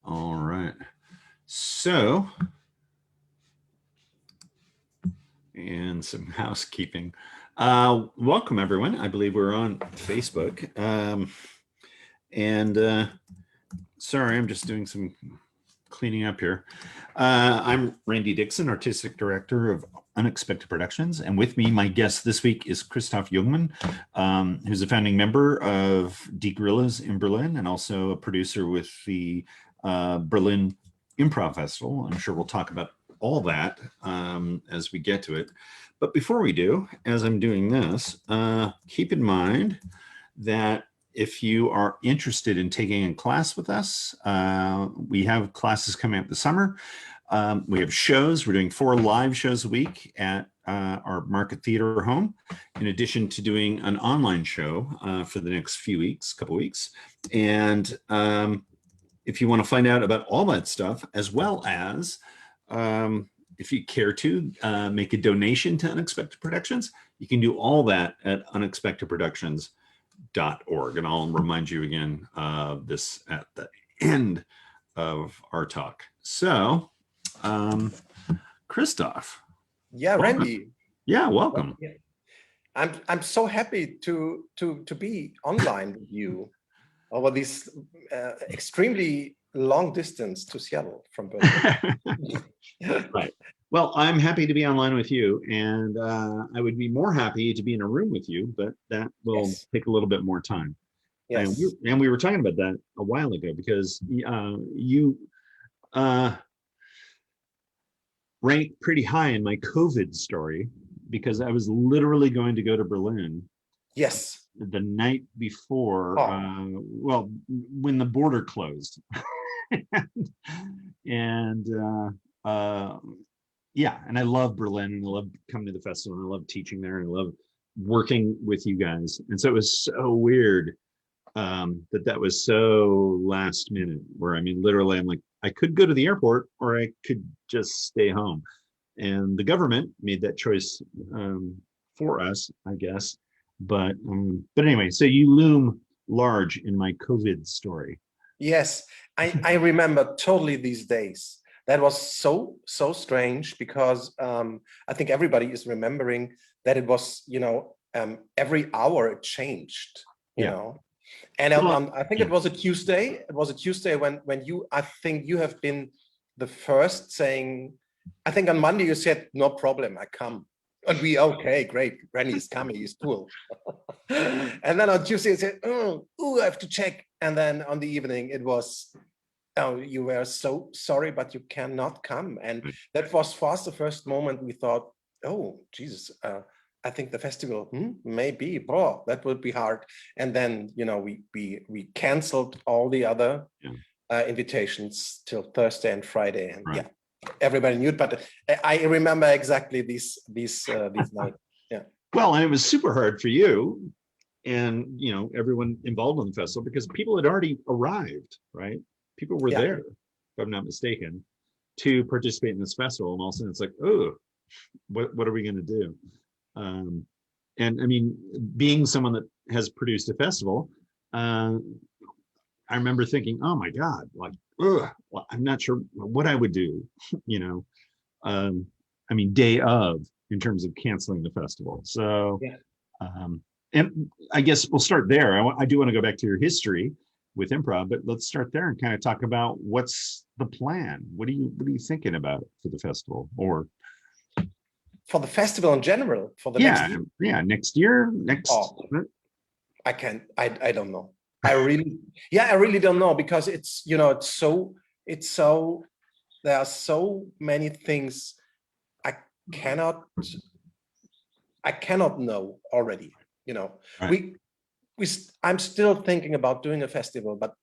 All right. So, and some housekeeping. Welcome, everyone. I believe we're on Facebook. Sorry, I'm just doing some cleaning up here. I'm Randy Dixon, Artistic Director of Unexpected Productions. And with me, my guest this week is Christoph Jungmann, who's a founding member of Die Gorillas in Berlin and also a producer with the Berlin Improv Festival. I'm sure we'll talk about all that as we get to it. But before we do, as I'm doing this, keep in mind that if you are interested in taking a class with us, we have classes coming up this summer. We have shows. We're doing 4 live shows a week at our Market Theater home, in addition to doing an online show for the next couple weeks. And if you want to find out about all that stuff, as well as if you care to make a donation to Unexpected Productions, you can do all that at unexpectedproductions.org. And I'll remind you again of this at the end of our talk. So, Christoph. Yeah, welcome. Randy. Yeah, welcome. I'm so happy to be online with you over this extremely long distance to Seattle from Berlin. Right. Well, I'm happy to be online with you, and I would be more happy to be in a room with you, but that will take a little bit more time. Yes. And we were talking about that a while ago because you ranked pretty high in my COVID story because I was literally going to go to Berlin. Yes. The night before, well, when the border closed. and yeah, and I love Berlin, and I love coming to the festival, and I love teaching there, and I love working with you guys. And so it was so weird that was so last minute, where I mean, literally, I'm like, I could go to the airport or I could just stay home. And the government made that choice for us, I guess. But anyway, so you loom large in my COVID story. Yes, I remember totally these days. That was so strange because I think everybody is remembering that it was, every hour it changed, you know. And I think it was a Tuesday. It was a Tuesday when I think you have been the first saying, I think on Monday you said, no problem, I come. And we, okay, great, Randy is coming, he's cool. And then on Tuesday you said, oh, I have to check. And then on the evening it was, oh, you were so sorry, but you cannot come. And that was for us the first moment we thought, oh, Jesus, I think the festival, maybe, that would be hard. And then, we canceled all the other invitations till Thursday and Friday. And yeah, everybody knew it, but I remember exactly these nights. Yeah. Well, and it was super hard for you and, everyone involved in the festival because people had already arrived, right? People were there, if I'm not mistaken, to participate in this festival. And all of a sudden it's like, oh, what are we going to do? And I mean, being someone that has produced a festival, I remember thinking, oh my God, like, well, I'm not sure what I would do, I mean, day of, in terms of canceling the festival. So, and I guess we'll start there. I do want to go back to your history with improv, but let's start there and kind of talk about what's the plan. What are you thinking about for the festival, or for the festival in general, for the next year? I don't know. I really don't know, because it's so there are so many things I cannot know already, Right. I'm still thinking about doing a festival, but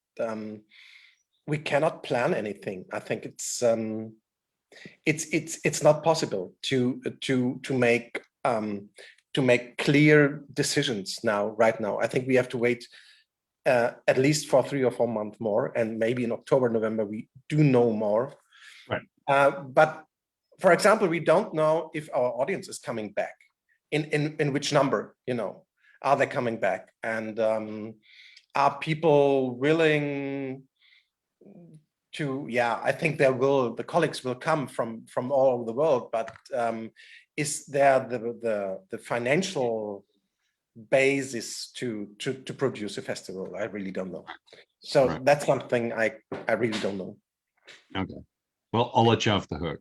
we cannot plan anything. I think it's not possible to make clear decisions right now. I think we have to wait at least for 3 or 4 months more, and maybe in October, November we do know more. Right. But for example, we don't know if our audience is coming back, in which number, are they coming back, and are people willing I think the colleagues will come from all over the world, but is there the financial basis to produce a festival? I really don't know. So Right. that's something I really don't know. Okay. Well, I'll let you off the hook.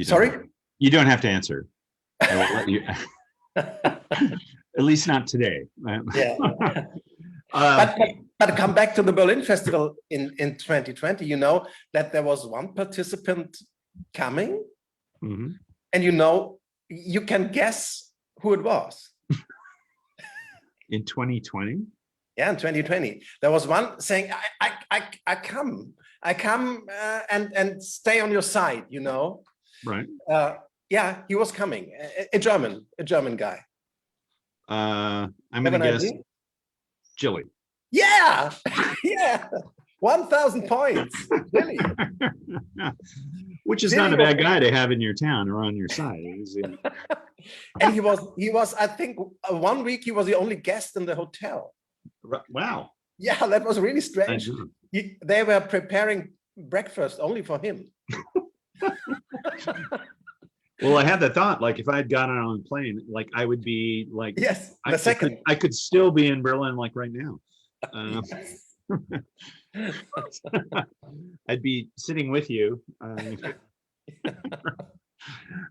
Sorry? You don't have to answer. I will let you. At least not today. Yeah. But come back to the Berlin Festival in 2020, you know that there was one participant coming, Mhm. and you can guess who it was. In 2020? Yeah, in 2020, there was one saying, I come and stay on your side, you know. Right. Yeah, he was coming, a German guy. I'm going to guess idea? Jilly. Yeah, yeah, 1,000 points, really. Which is Jilly not a bad guy to have in your town or on your side. And he was, I think, 1 week he was the only guest in the hotel. Wow. Yeah, that was really strange. They were preparing breakfast only for him. Well, I had the thought, like, if I had gotten on a plane, like, I would be like, yes, I could still be in Berlin, like right now. I'd be sitting with you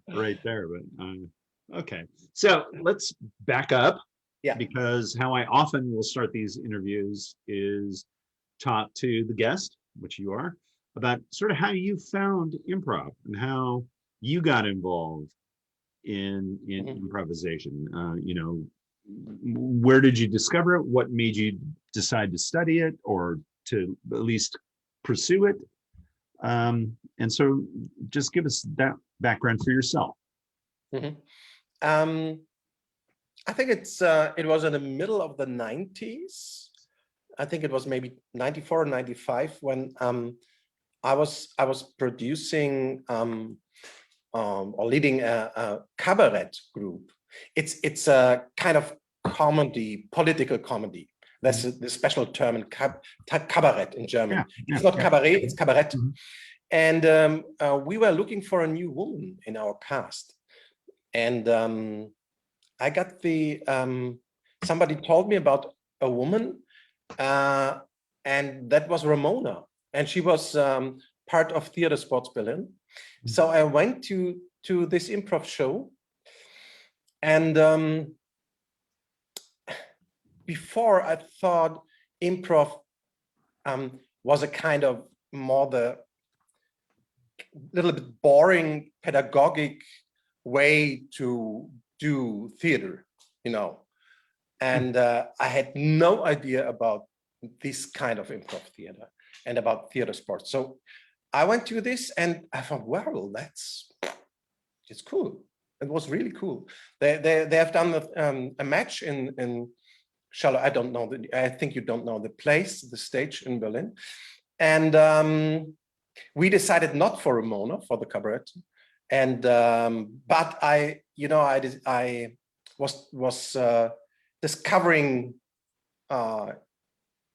right there. But okay, so let's back up. Yeah. Because how I often will start these interviews is talk to the guest, which you are, about sort of how you found improv and how you got involved in improvisation. Where did you discover it? What made you decide to study it or to at least pursue it? And so just give us that background for yourself. I think it was in the middle of the 90s. I think it was maybe 94 or 95 when I was producing or leading a cabaret group. It's a kind of comedy, political comedy. That's the special term in cabaret in German. It's not cabaret, it's cabaret. And we were looking for a new woman in our cast. And I got somebody told me about a woman, and that was Ramona. And she was part of Theater Sports Berlin. So I went to this improv show, and before I thought improv was a kind of more the little bit boring pedagogic way to do theater, you know. And I had no idea about this kind of improv theater and about theater sports. So I went to this and I thought, well, it's cool. It was really cool. They have done a match in Charlotte. I don't know. I think you don't know the place, the stage in Berlin. And we decided not for Ramona, for the cabaret. And but I was discovering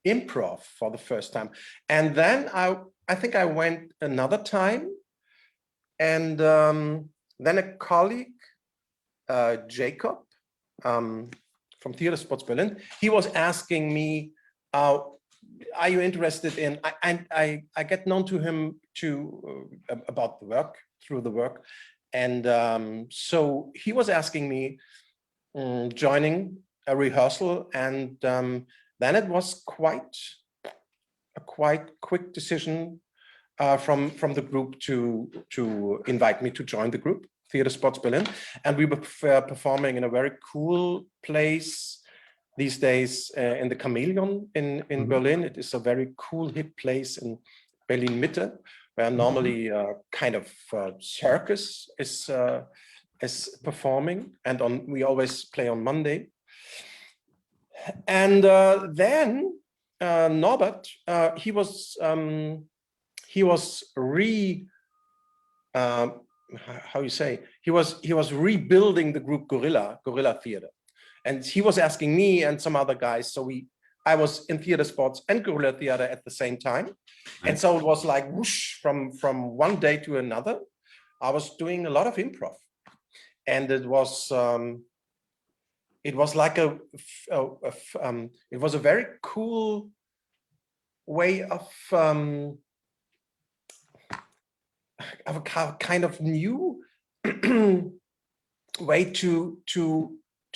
improv for the first time, and then I think I went another time, and then a colleague, Jacob, from Theater Sports Berlin, he was asking me, are you interested in? I get known to him about the work, through the work, and so he was asking me joining a rehearsal, and then it was a quite quick decision from the group to invite me to join the group, Theater Sports Berlin, and we were performing in a very cool place these days in the Chameleon in Berlin. It is a very cool, hip place in Berlin Mitte, where normally kind of circus is performing, and we always play on Monday. And then Norbert, he was how you say, he was rebuilding the group Gorilla Theater, and he was asking me and some other guys. So I was in theater sports and guerrilla theater at the same time. And so it was like whoosh, from one day to another. I was doing a lot of improv. And it was like it was a very cool way of a kind of new way to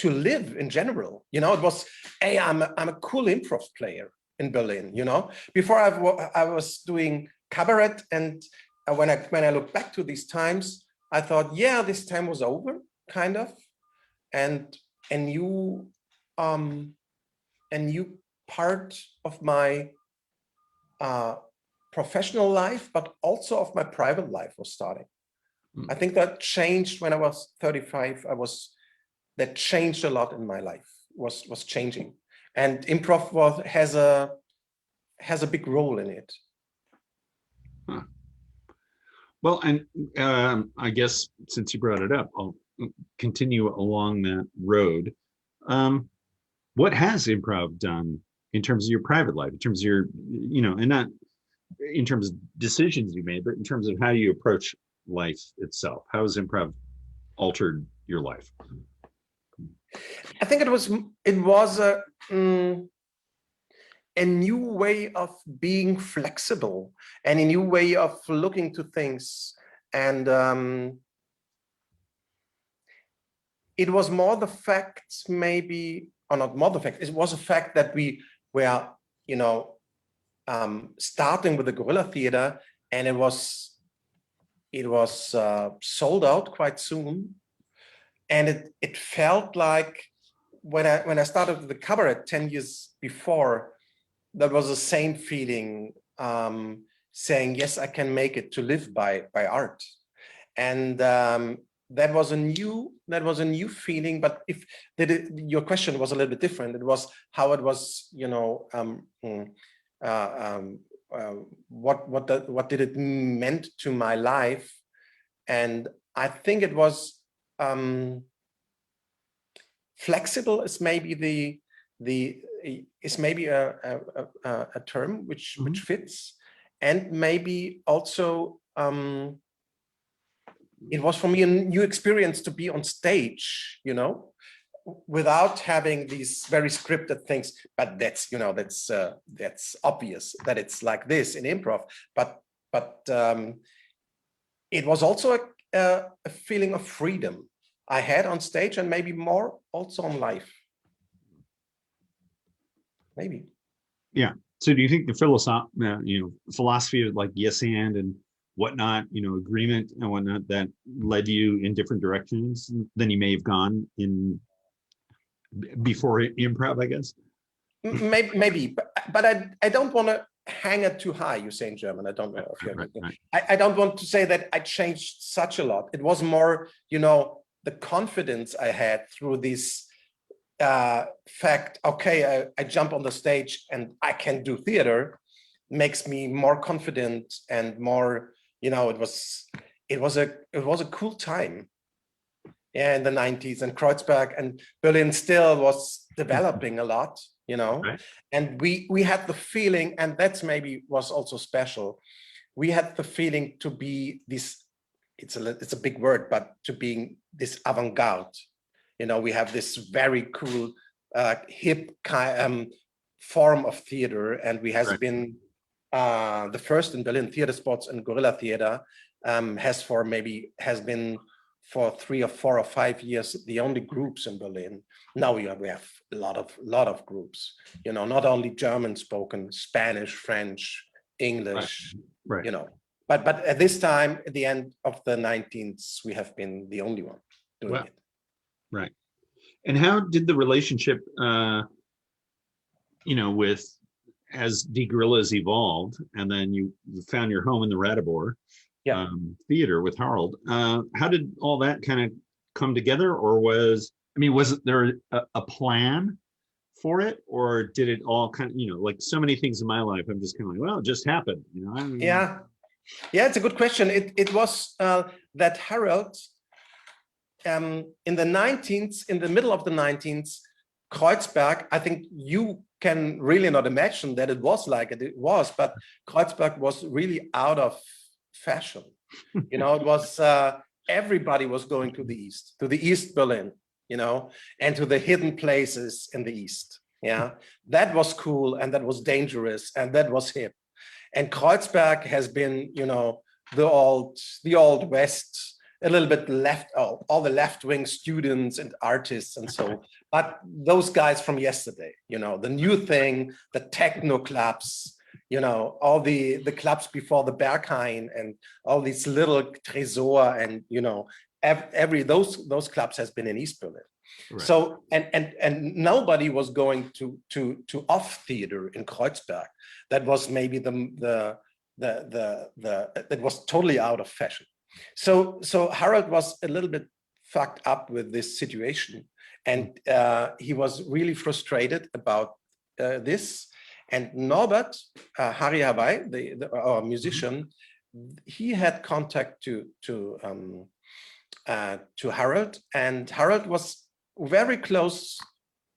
live in general. You know, it was, hey, I'm a cool improv player in Berlin. You know, before I was doing cabaret, and when I look back to these times, I thought, yeah, this time was over, kind of, and a new part of my professional life, but also of my private life was starting. I think that changed when I was 35. That changed a lot in my life, was changing. And improv has a big role in it. Huh. Well, and I guess since you brought it up, I'll continue along that road. What has improv done in terms of your private life, in terms of your, you know, and not in terms of decisions you made, but in terms of how you approach life itself? How has improv altered your life? I think it was a new way of being flexible and a new way of looking to things. And it was more the fact, maybe, or not more the fact, it was a fact that we were, you know, starting with the guerrilla theater, and it was sold out quite soon. And it felt like when I started with the cabaret 10 years before, there was the same feeling, saying, yes, I can make it to live by art. And that was a new feeling. But if your question was a little bit different, it was how it was, you know, what did it meant to my life. And I think it was flexible is maybe a term which fits, and maybe also it was for me a new experience to be on stage, you know, without having these very scripted things. But that's, you know, that's obvious that it's like this in improv. But it was also a feeling of freedom I had on stage, and maybe more also on life. Maybe. Yeah. So do you think the philosophy of like yes and whatnot, you know, agreement and whatnot, that led you in different directions than you may have gone in before improv, I guess? Maybe, but I don't want to hang it too high, you say in German. I don't know if you right. I don't want to say that I changed such a lot. It was more, you know, the confidence I had through this fact, okay, I jump on the stage and I can do theater, makes me more confident and more, you know, it was a cool time. Yeah, in the 90s, and Kreuzberg and Berlin still was developing a lot, you know, right. And we had the feeling, and that's maybe was also special. We had the feeling to be this, it's a big word, but to being this avant-garde. You know, we have this very cool, hip form of theater, and we has been the first in Berlin. Theater sports and guerrilla theater has been for 3 or 4 or 5 years the only groups in Berlin. Now we have a lot of groups. You know, not only German spoken, Spanish, French, English. Right. You know, but at this time, at the end of the 19th, we have been the only one doing it. Right. And how did the relationship, you know, with as Die Gorillas evolved, and then you found your home in the Ratibor theater with Harold? How did all that kind of come together, or was there a plan for it, or did it all kind of, you know, like so many things in my life, I'm just kind of like, well, it just happened, you know? Yeah, it's a good question. It was that Harold, in the 19th, in the middle of the 19th, Kreuzberg, I think you can really not imagine that it was like it was, but Kreuzberg was really out of fashion. You know, it was, everybody was going to the East Berlin, you know, and to the hidden places in the East. Yeah, that was cool, and that was dangerous, and that was hip. And Kreuzberg has been, you know, the old West, a little bit left, all the left-wing students and artists and so, but those guys from yesterday, you know, the new thing, the techno clubs, you know, all the clubs before the Berghain and all these little Tresor, and, you know, those clubs has been in East Berlin. Right. So, and nobody was going to off theater in Kreuzberg. That was maybe that was totally out of fashion. So Harald was a little bit fucked up with this situation, and he was really frustrated about this. And Norbert Harry Hawaii, our musician, he had contact to Harald, and Harald was very close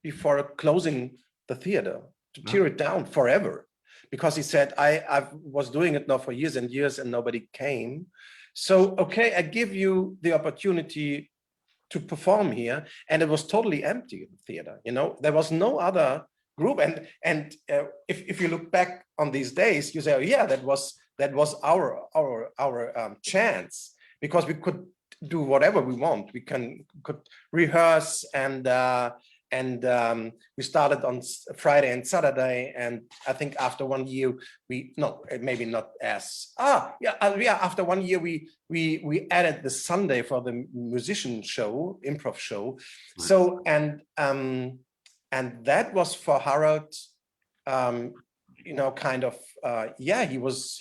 before closing the theater to tear it down forever, because he said, I was doing it now for years and years and nobody came. So, okay, I give you the opportunity to perform here. And it was totally empty in the theater. You know, there was no other group. And if you look back on these days, you say, oh, yeah, that was our chance, because we could do whatever we want. We could rehearse, and we started on Friday and Saturday, and I think after 1 year maybe not as after 1 year we added the Sunday for the musician show, improv show. Nice. So and that was for Harald, you know, kind of he was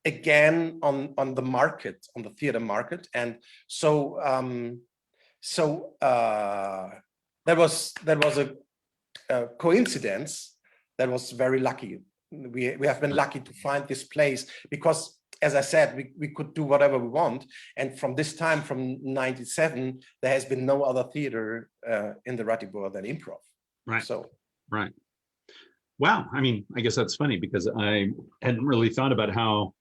again on the market, on the theater market, and so that was a coincidence that was very lucky. We have been lucky to find this place, because, as I said, we could do whatever we want, and from this time, from '97, there has been no other theater in the Ratibor than Improv. Right. So right. Wow. I mean, I guess that's funny, because I hadn't really thought about how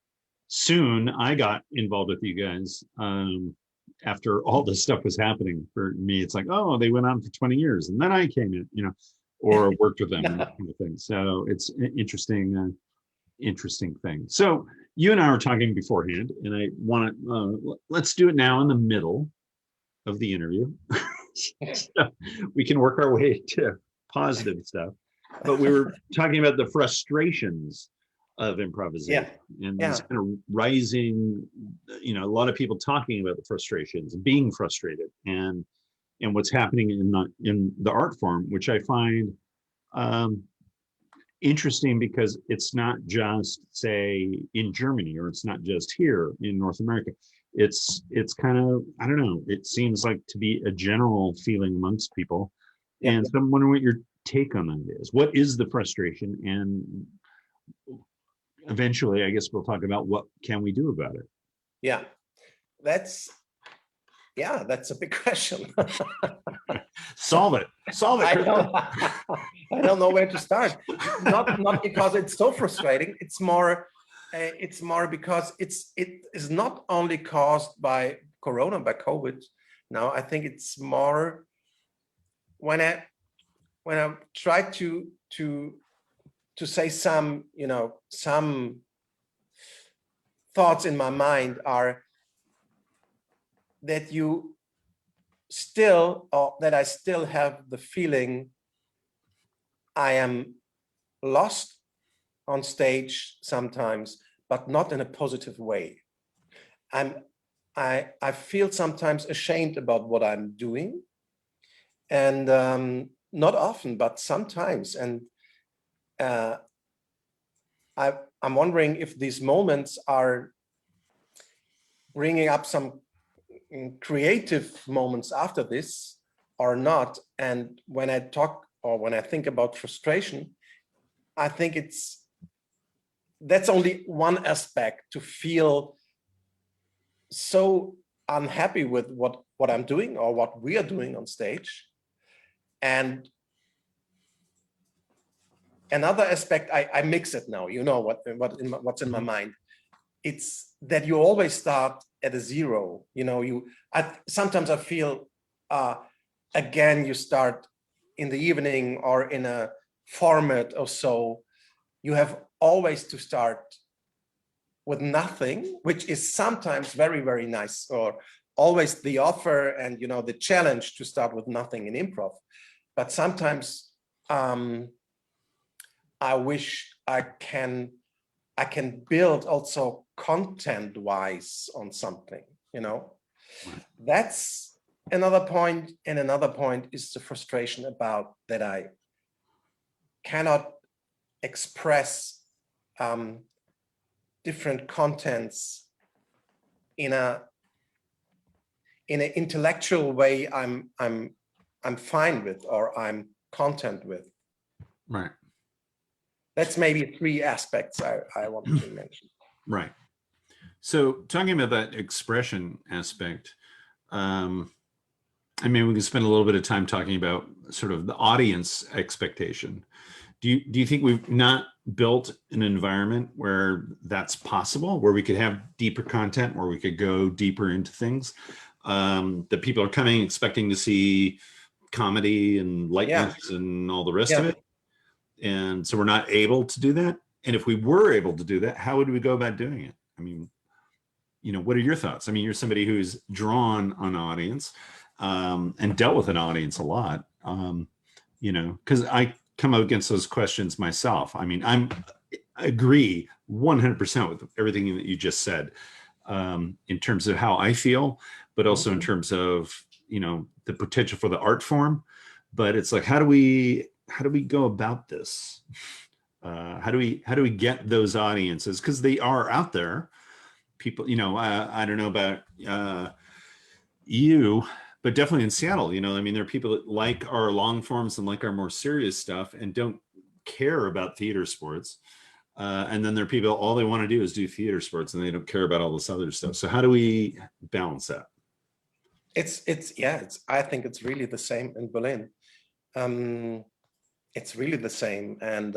soon I got involved with you guys. After all this stuff was happening for me, it's like, oh, they went on for 20 years and then I came in, you know, or worked with them and that kind of thing. So it's an interesting thing. So you and I were talking beforehand, and I want to, let's do it now in the middle of the interview. So we can work our way to positive stuff. But we were talking about the frustrations of improvisation, and these kind of rising, you know, a lot of people talking about the frustrations and being frustrated, and what's happening in the art form, which I find interesting, because it's not just, say, in Germany, or it's not just here in North America. It's kind of, I don't know, it seems like to be a general feeling amongst people. And so I'm wondering what your take on that is. What is the frustration? And eventually, I guess we'll talk about what can we do about it. Yeah, that's a big question. Solve it. I don't know where to start. Not because it's so frustrating. It's more because it is not only caused by Corona, by COVID. Now, I think it's more when I try to say some, you know, some thoughts in my mind are that I still have the feeling I am lost on stage sometimes, but not in a positive way. I feel sometimes ashamed about what I'm doing, and not often, but sometimes. And I'm wondering if these moments are bringing up some creative moments after this or not. And when I talk, or when I think about frustration, I think that's only one aspect, to feel so unhappy with what I'm doing or what we are doing on stage. And another aspect, I mix it now, you know what's in my mind. It's that you always start at a zero, you know, sometimes I feel, again, you start in the evening or in a format or so, you have always to start with nothing, which is sometimes very, very nice, or always the offer and, you know, the challenge to start with nothing in improv. But sometimes I wish I can build also content-wise on something, you know. That's another point. And another point is the frustration about that I cannot express different contents in an intellectual way I'm fine with, or I'm content with. Right. That's maybe three aspects I wanted to mention. Right. So talking about that expression aspect, I mean, we can spend a little bit of time talking about sort of the audience expectation. Do you think we've not built an environment where that's possible, where we could have deeper content, where we could go deeper into things, that people are coming expecting to see comedy and lightness and all the rest of it? And so we're not able to do that. And if we were able to do that, how would we go about doing it? I mean, you know, what are your thoughts? I mean, you're somebody who's drawn an audience and dealt with an audience a lot, you know, because I come up against those questions myself. I mean, I agree 100% with everything that you just said in terms of how I feel, but also in terms of, you know, the potential for the art form. But it's like, how do we go about this? How do we get those audiences? Because they are out there. People, you know, I don't know about you, but definitely in Seattle, you know, I mean, there are people that like our long forms and like our more serious stuff and don't care about theater sports. And then there are people, all they want to do is do theater sports and they don't care about all this other stuff. So how do we balance that? I think it's really the same in Berlin. It's really the same. And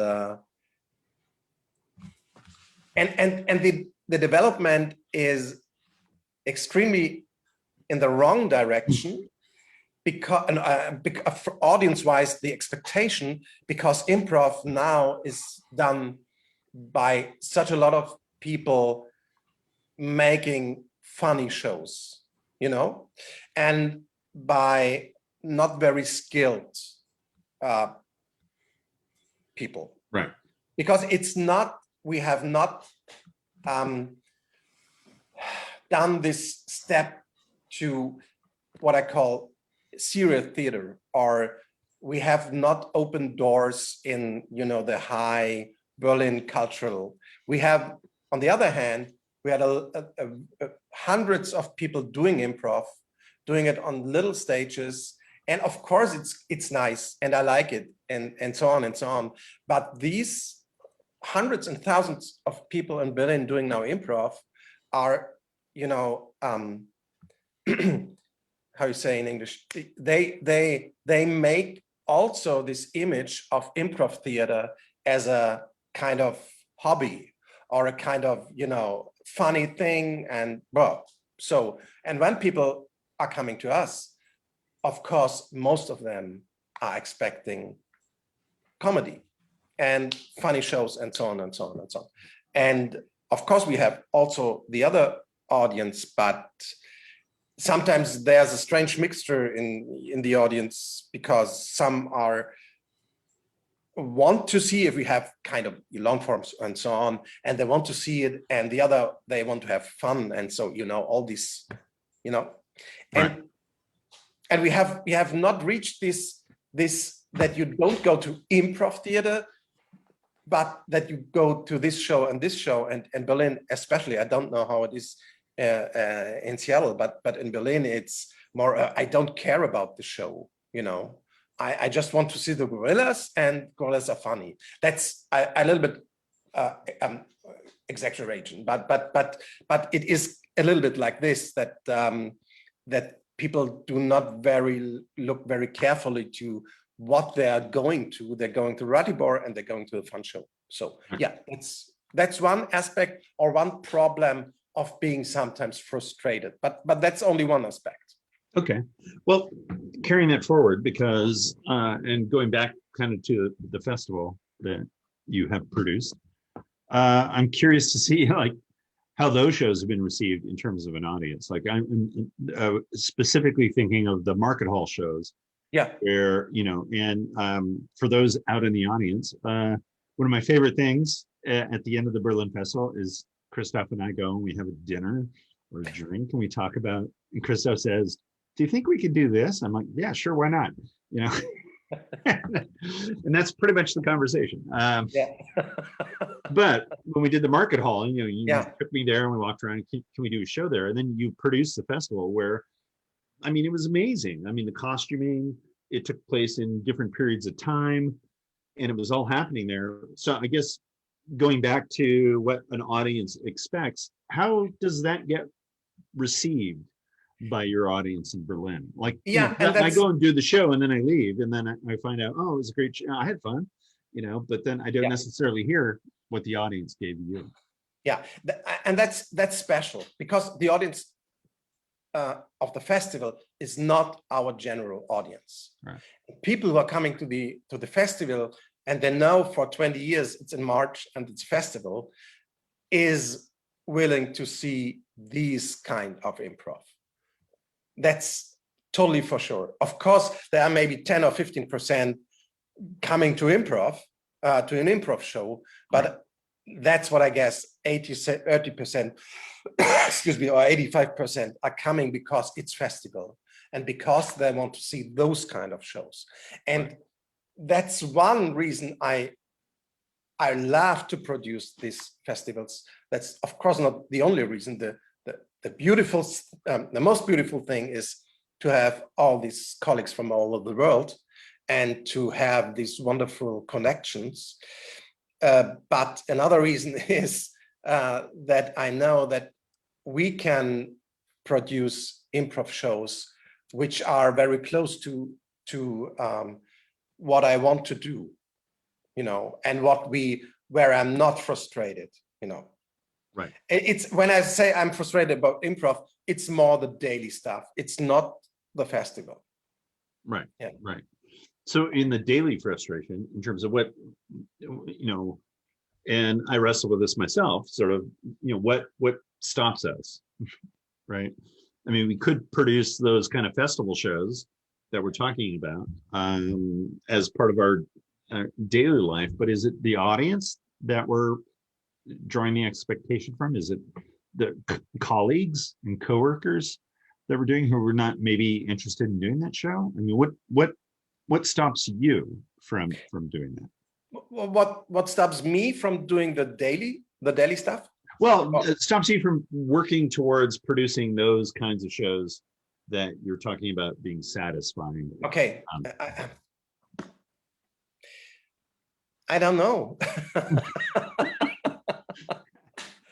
the development is extremely in the wrong direction, because audience-wise, the expectation, because improv now is done by such a lot of people making funny shows, you know, and by not very skilled people. Right. Because it's not, we have not done this step to what I call serious theater, or we have not opened doors in, you know, the high Berlin cultural. We have, on the other hand, we had hundreds of people doing improv, doing it on little stages. And of course it's nice and I like it and so on and so on. But these hundreds and thousands of people in Berlin doing now improv are, you know, how you say in English, they make also this image of improv theater as a kind of hobby or a kind of, you know, funny thing. And well, so, and when people are coming to us, of course, most of them are expecting comedy and funny shows and so on and so on and so on. And of course, we have also the other audience, but sometimes there's a strange mixture in the audience, because some want to see if we have kind of long forms and so on, and they want to see it, and the other, they want to have fun. And so, you know, all these, you know, Right. And we have not reached this that you don't go to improv theater, but that you go to this show and this show. And Berlin, especially, I don't know how it is in Seattle, but in Berlin, it's more, I don't care about the show, you know. I just want to see the gorillas, and gorillas are funny. That's a little bit exaggeration, but it is a little bit like this, that that people do not look very carefully to what they are going to. They're going to Ratibor and they're going to a fun show. So yeah, that's one aspect or one problem of being sometimes frustrated, but that's only one aspect. Okay, well, carrying that forward, because and going back kind of to the festival that you have produced, I'm curious to see like how those shows have been received in terms of an audience. Like I'm specifically thinking of the market hall shows. Yeah. Where, you know, and for those out in the audience, one of my favorite things at the end of the Berlin Festival is Christoph and I go and we have a dinner or a drink and we talk about, and Christoph says, do you think we could do this? I'm like, yeah, sure, why not? You know, and that's pretty much the conversation. Yeah. But when we did the market hall, you know, you Yeah. took me there and we walked around, can we do a show there? And then you produced the festival where, I mean, it was amazing. I mean, the costuming, it took place in different periods of time and it was all happening there. So I guess going back to what an audience expects, how does that get received by your audience in Berlin? Like, yeah, you know, and I go and do the show and then I leave and then I find out, oh, it was a great show. I had fun, you know, but then I don't necessarily hear what the audience gave you. Yeah, and that's special because the audience of the festival is not our general audience. Right. People who are coming to the festival and they know for 20 years it's in March and it's festival is willing to see these kind of improv. That's totally for sure. Of course, there are maybe 10 or 15% coming to improv, to an improv show, but that's what I guess 30%, excuse me, or 85% are coming because it's festival and because they want to see those kind of shows. And that's one reason I love to produce these festivals. That's of course not the only reason. The beautiful, the most beautiful thing is to have all these colleagues from all over the world and to have these wonderful connections. But another reason is that I know that we can produce improv shows which are very close to what I want to do, you know, and where I'm not frustrated, you know. Right. It's when I say I'm frustrated about improv, it's more the daily stuff. It's not the festival. Right. Yeah. Right. So in the daily frustration, in terms of what, you know, and I wrestle with this myself, sort of, you know, what stops us, right? I mean, we could produce those kind of festival shows that we're talking about as part of our daily life, but is it the audience that we're drawing the expectation from? Is it the colleagues and coworkers that we're doing who were not maybe interested in doing that show? I mean, what stops you from doing that? What stops me from doing the daily stuff? Well, it stops you from working towards producing those kinds of shows that you're talking about being satisfying. Okay. I don't know.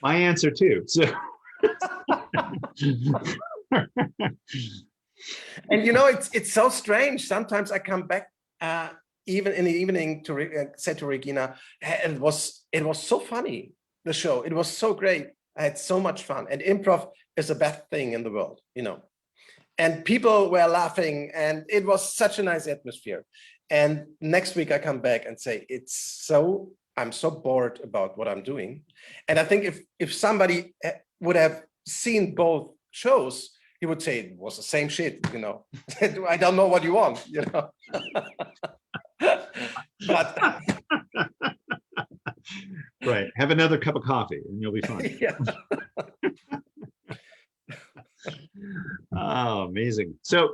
My answer too. So and you know, it's so strange. Sometimes I come back even in the evening to say to Regina, it was so funny, the show. It was so great. I had so much fun. And improv is the best thing in the world, you know. And people were laughing and it was such a nice atmosphere. And next week I come back and say, I'm so bored about what I'm doing. And I think if somebody would have seen both shows, he would say it was the same shit, you know. I don't know what you want, you know. But right, have another cup of coffee and you'll be fine. Yeah. Oh, amazing. So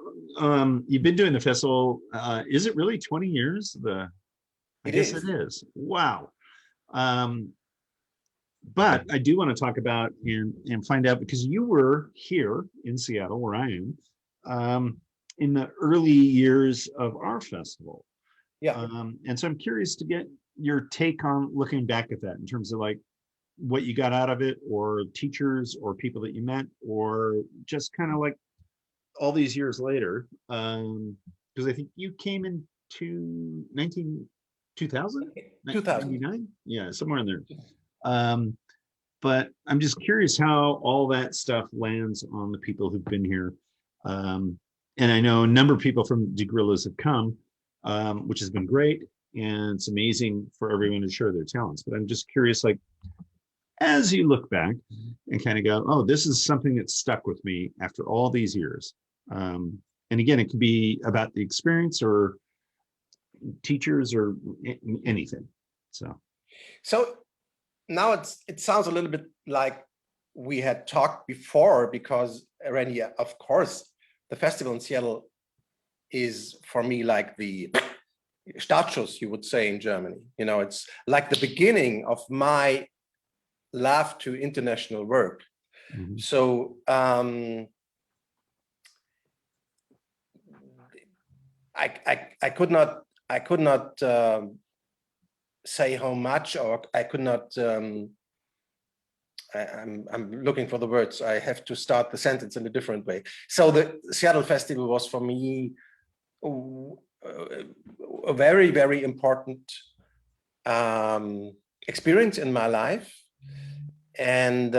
you've been doing the festival, is it really 20 years? I guess it is. Wow. But I do want to talk about and find out, because you were here in Seattle, where I am, in the early years of our festival. Yeah. And so I'm curious to get your take on looking back at that in terms of like what you got out of it, or teachers or people that you met, or just kind of like all these years later. Because I think you came in 2000? 2000. 99? Yeah, somewhere in there. But I'm just curious how all that stuff lands on the people who've been here. And I know a number of people from De Grillas have come, which has been great. And it's amazing for everyone to share their talents. But I'm just curious, like, as you look back and kind of go, oh, this is something that stuck with me after all these years. And again, it could be about the experience or teachers or anything. So now it sounds a little bit like we had talked before, because Randy, of course, the festival in Seattle is for me like the Startschuss, you would say in Germany. You know, it's like the beginning of my love to international work. Mm-hmm. So I could not say how much, or I could not. I'm looking for the words. I have to start the sentence in a different way. So the Seattle Festival was for me a very, very important experience in my life. And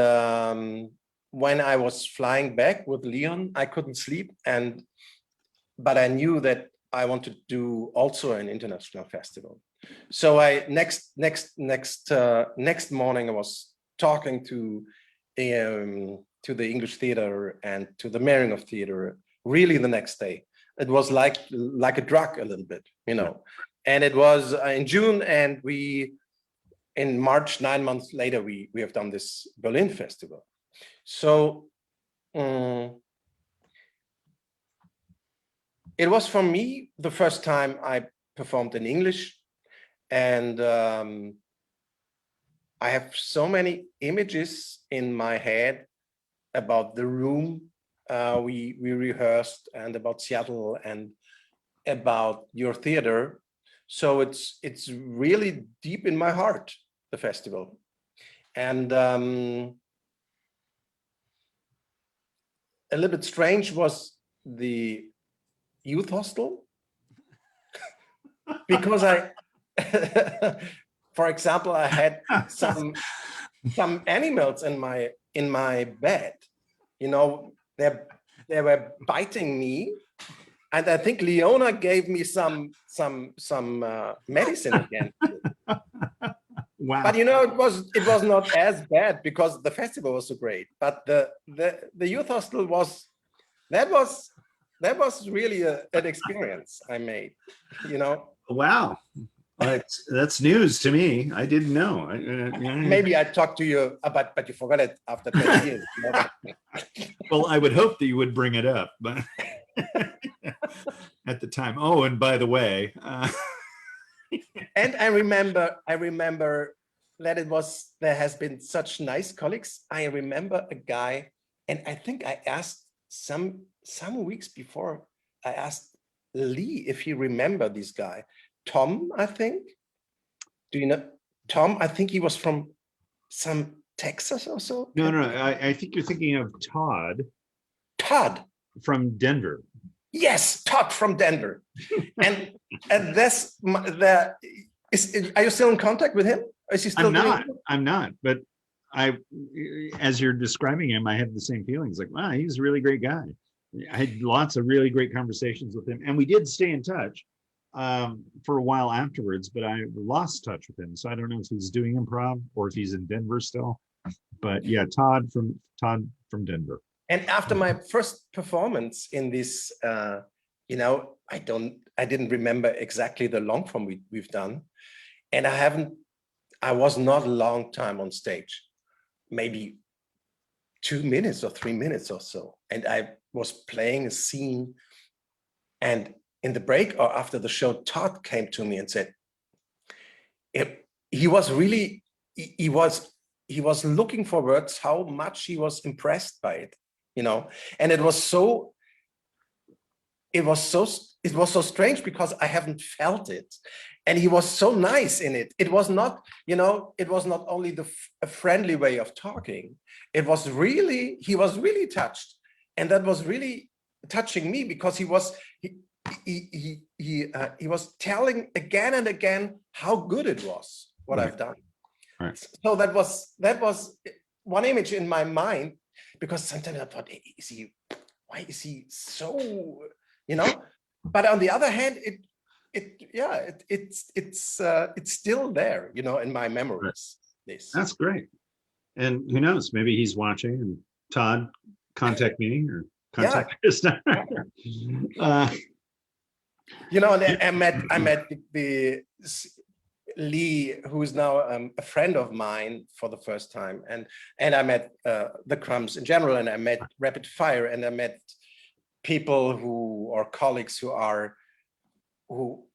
when I was flying back with Leon, I couldn't sleep, but I knew that I wanted to do also an international festival. So next morning I was talking to the English Theater and to the Mehringhoftheater. Really, the next day, it was like a drug a little bit, you know. And it was in June, and in March, 9 months later, we have done this Berlin festival. So it was for me the first time I performed in English, and I have so many images in my head about the room we rehearsed, and about Seattle, and about your theater. So it's really deep in my heart, the festival. And a little bit strange was the youth hostel, because for example, I had some animals in my bed. You know, they were biting me, and I think Leona gave me some medicine again. Wow. But you know, it was not as bad because the festival was so great. But the youth hostel was really an experience I made. You know. Wow. That's news to me. I didn't know. Maybe I talked to you about, but you forgot it after 20 years. You know? Well, I would hope that you would bring it up, but at the time. Oh, and by the way, and I remember that there has been such nice colleagues. I remember a guy, and I think I asked some weeks before, I asked Lee if he remembered this guy. Tom, I think. Do you know Tom? I think he was from some Texas or so. No. I think you're thinking of Todd. Todd from Denver. Yes, Todd from Denver. and are you still in contact with him? Is he still? I'm not. But as you're describing him, I have the same feelings. Like, wow, he's a really great guy. I had lots of really great conversations with him, and we did stay in touch for a while afterwards, but I lost touch with him. So I don't know if he's doing improv or if he's in Denver still. But yeah, Todd from Denver. And after my first performance in this, you know, I didn't remember exactly the long form we've done, and I was not a long time on stage, maybe 2 minutes or 3 minutes or so, and I was playing a scene, and in the break or after the show, Todd came to me and said, he was looking for words, how much he was impressed by it, you know. And it was so strange because I haven't felt it, and he was so nice in it. It was not, you know, it was not only a friendly way of talking. He was really touched, and that was really touching me because he he was telling again and again how good it was, what I've done. Right. So that was one image in my mind, because sometimes I thought, why is he so, But on the other hand, it's still there, in my memories. This. That's great. And who knows, maybe he's watching, and Todd, contact me or contact Krista. And I met the Lee, who is now a friend of mine, for the first time, and I met the Crumbs in general, and I met Rapid Fire, and I met people who are colleagues who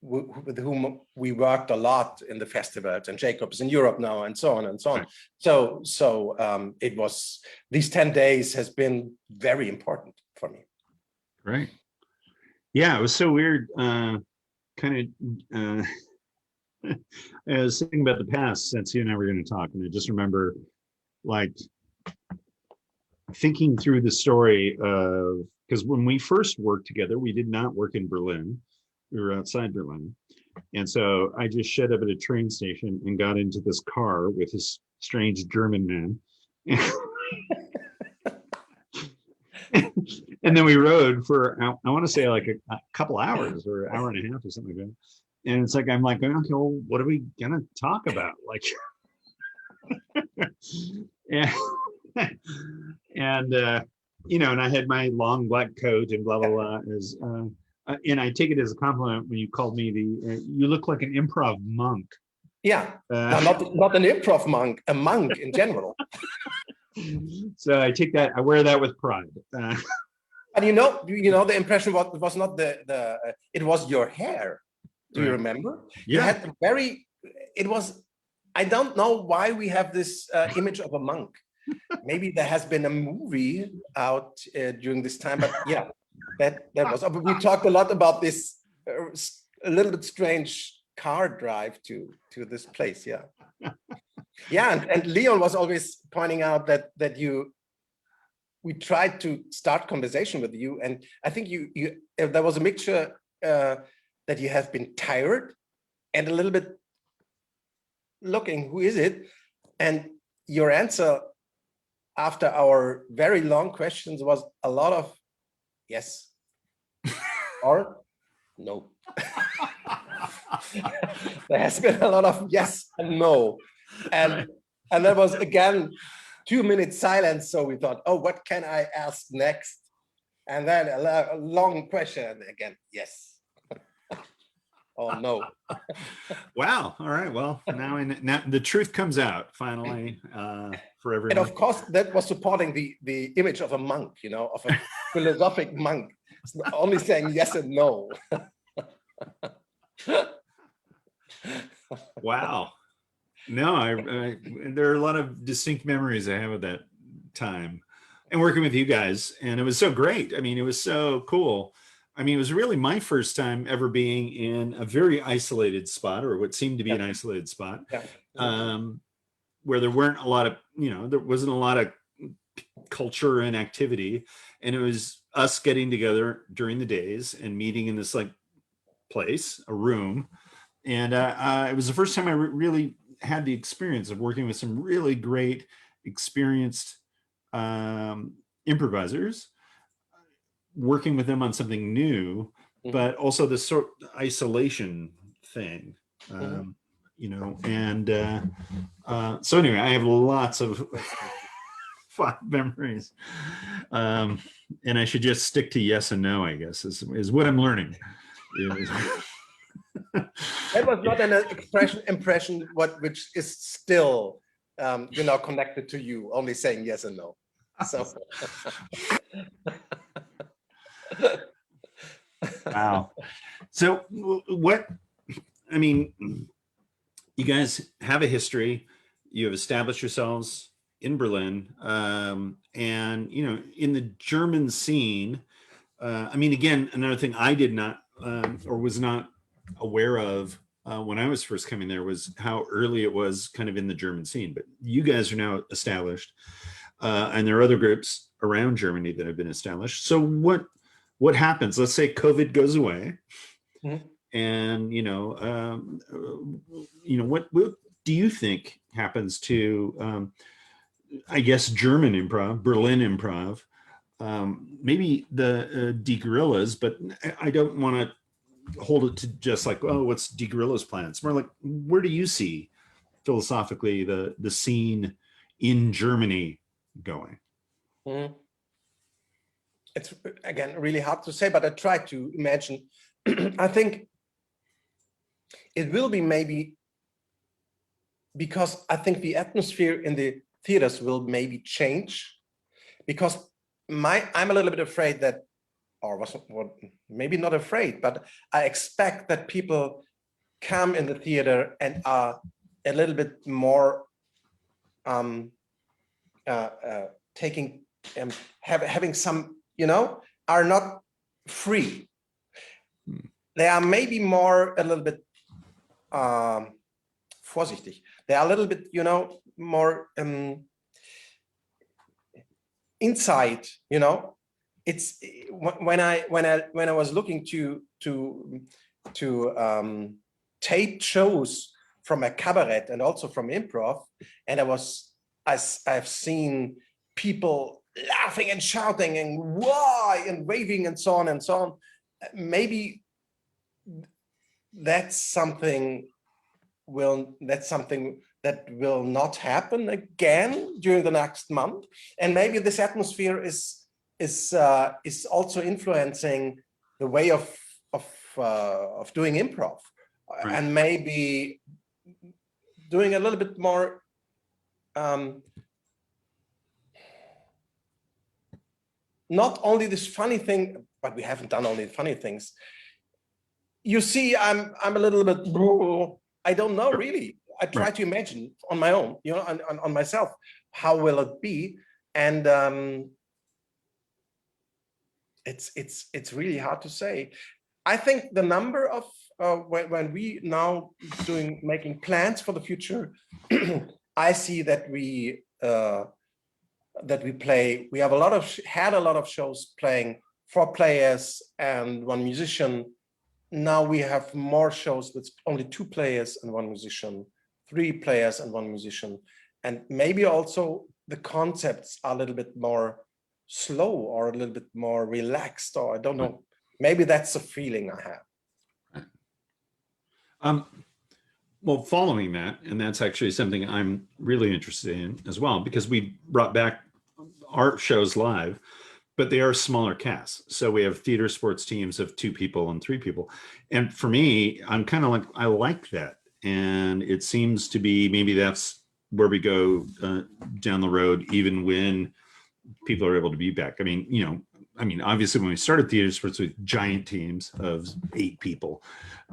with whom we worked a lot in the festivals, and Jacobs in Europe now, and so on and so on. Right. So it was, these 10 days has been very important for me. Right. Yeah, it was so weird. I was thinking about the past, since you and I were going to talk, and I just remember thinking through the story of, because when we first worked together, we did not work in Berlin. We were outside Berlin. And so I just showed up at a train station and got into this car with this strange German man. And then we rode for, I want to say a couple hours, or an hour and a half or something like that. And it's I'm like, okay, well, what are we going to talk about? And I had my long black coat and blah, blah, blah. And I take it as a compliment when you called me you look like an improv monk. Yeah, not an improv monk, a monk in general. So I take that, I wear that with pride. And the impression was not it was your hair. Do you remember? Yeah. You had I don't know why we have this image of a monk. Maybe there has been a movie out during this time, but yeah, that was. We talked a lot about this a little bit strange car drive to this place. Yeah, yeah, and Leon was always pointing out that we tried to start conversation with you, and I think there was a mixture that you have been tired and a little bit looking, who is it? And your answer after our very long questions was a lot of yes or no. There has been a lot of yes and no. And there was, again, 2 minutes silence. So we thought, oh, what can I ask next? And then a long question, and again, yes. Oh, no. Wow. All right. Well, now the truth comes out finally for everyone. And of course, that was supporting the image of a monk, of a philosophic monk. It's only saying yes and no. Wow. No, there are a lot of distinct memories I have of that time and working with you guys. And it was so great. I mean, it was so cool. I mean, it was really my first time ever being in a very isolated spot, or what seemed to be an isolated spot, where there weren't a lot of, there wasn't a lot of culture and activity. And it was us getting together during the days and meeting in this place, a room. And it was the first time I really had the experience of working with some really great, experienced improvisers, working with them on something new, but also this sort of isolation thing, and so anyway, I have lots of fond memories, and I should just stick to yes and no, I guess, is what I'm learning. That was not an impression which is still connected to you, only saying yes and no. So wow. So you guys have a history, you have established yourselves in Berlin, and in the German scene, again, another thing I did not or was not aware of when I was first coming there was how early it was kind of in the German scene, but you guys are now established, and there are other groups around Germany that have been established. So what happens? Let's say COVID goes away, Mhm. and what do you think happens to, I guess, German improv, Berlin improv, maybe the De Guerrillas, but I don't want to hold it to just like, oh, what's De Guerrillas' plan? It's more like, where do you see philosophically the scene in Germany going? Mhm. It's again really hard to say, but I try to imagine. I think it will be maybe because I think the atmosphere in the theaters will maybe change, because I'm a little bit afraid that, or maybe not afraid, but I expect that people come in the theater and are a little bit more taking having some, are not free. They are maybe more a little bit vorsichtig. They are a little bit, more inside. It's when I was looking to tape shows from a cabaret and also from improv, and I've seen people laughing and shouting and why and waving and so on and so on. Maybe that's something that will not happen again during the next month, and maybe this atmosphere is also influencing the way of doing improv, right. And maybe doing a little bit more not only this funny thing, but we haven't done only funny things. You see, I'm a little bit, I don't know really. I try to imagine on my own, on myself, how will it be? And it's really hard to say. I think the number of when we now making plans for the future, I see that we play. We have had a lot of shows playing 4 players and 1 musician. Now we have more shows with only 2 players and 1 musician, 3 players and 1 musician, and maybe also the concepts are a little bit more slow or a little bit more relaxed, or I don't know. Maybe that's the feeling I have. Well, following that, and that's actually something I'm really interested in as well, because we brought back art shows live, but they are smaller casts. So we have theater sports teams of 2 people and 3 people. And for me, I'm kind of like, I like that. And it seems to be, maybe that's where we go down the road, even when people are able to be back. I mean, obviously when we started theater sports with giant teams of 8 people,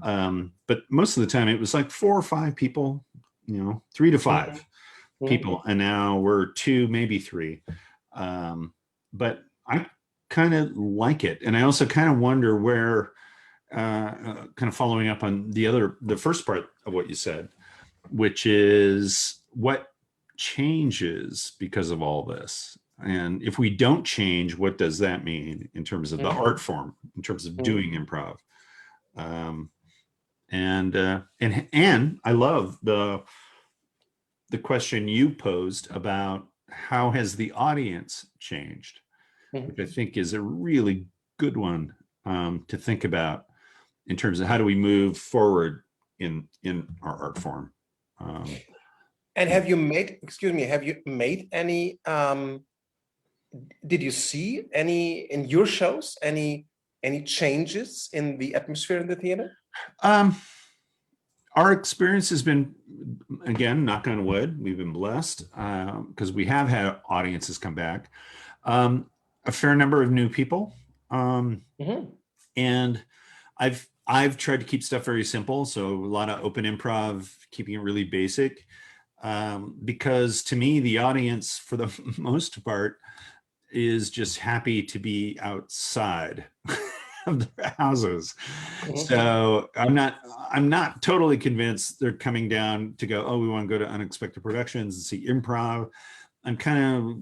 but most of the time it was like 4 or 5 people, 3 to 5 people. And now we're 2, maybe 3. But I kind of like it. And I also kind of wonder where, kind of following up on the first part of what you said, which is what changes because of all this. And if we don't change, what does that mean in terms of the art form, in terms of doing improv? And I love the question you posed about how has the audience changed, which I think is a really good one to think about in terms of how do we move forward in our art form. And have you made any, did you see any in your shows, any changes in the atmosphere in the theater? Our experience has been, again, knock on wood, we've been blessed because we have had audiences come back. A fair number of new people. And I've tried to keep stuff very simple. So a lot of open improv, keeping it really basic. Because to me, the audience, for the most part, is just happy to be outside of their houses. So I'm not totally convinced they're coming down to go, oh, we want to go to Unexpected Productions and see improv. I'm kind of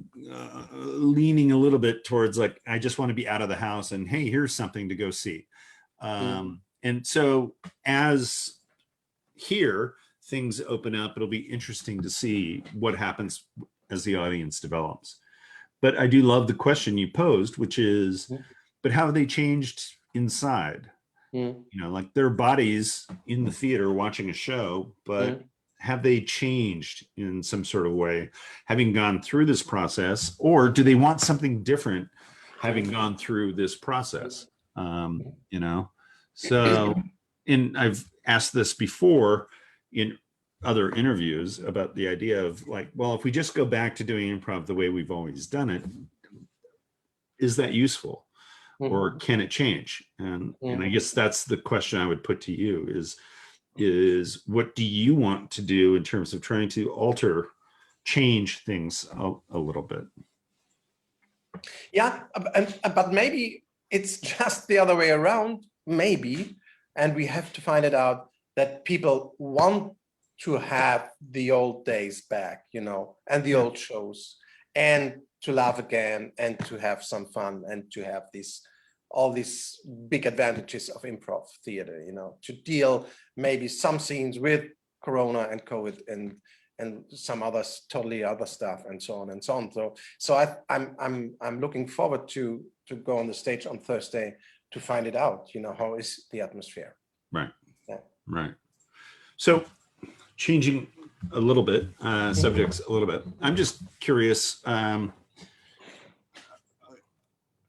leaning a little bit towards like, I just want to be out of the house and hey, here's something to go see. And so as here things open up, it'll be interesting to see what happens as the audience develops. But I do love the question you posed, which is, but how have they changed inside? You know, like their bodies in the theater watching a show, but have they changed in some sort of way, having gone through this process, or do they want something different having gone through this process? You know, so, and I've asked this before in other interviews about the idea of like, well, if we just go back to doing improv the way we've always done it, is that useful? Or can it change? And I guess that's the question I would put to you is what do you want to do in terms of trying to change things a little bit? Yeah, but maybe it's just the other way around, maybe, and we have to find it out that people want to have the old days back, you know, and the old shows, and to laugh again, and to have some fun, and to have all these big advantages of improv theater, you know, to deal maybe some scenes with Corona and COVID and some others, totally other stuff, and so on and so on. So I'm looking forward to go on the stage on Thursday to find it out. You know, how is the atmosphere? Right. Yeah. Right. So, changing a little bit, subjects a little bit. I'm just curious.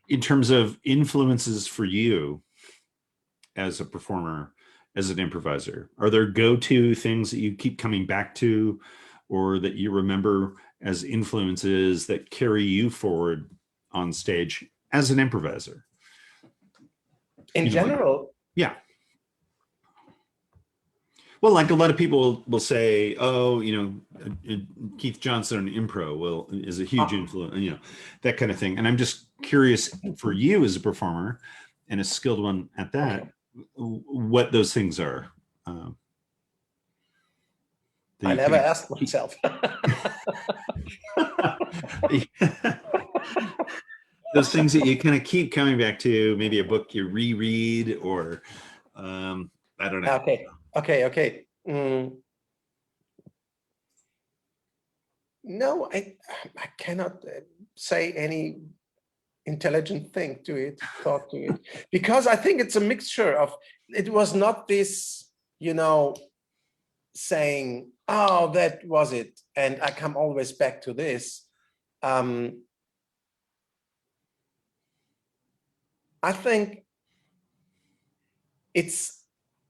In terms of influences for you as a performer, as an improviser, are there go-to things that you keep coming back to or that you remember as influences that carry you forward on stage as an improviser? In general? Yeah. Well, like a lot of people will say, oh, you know, Keith Johnson on IMPRO is a huge influence, you know, that kind of thing. And I'm just curious for you as a performer and a skilled one at that, what those things are. I never asked myself. Those things that you kind of keep coming back to, maybe a book you reread or I don't know. Okay. No, I cannot say any intelligent thought to it, because I think it's a mixture of, it was not this, you know, saying, oh, that was it, and I come always back to this. I think it's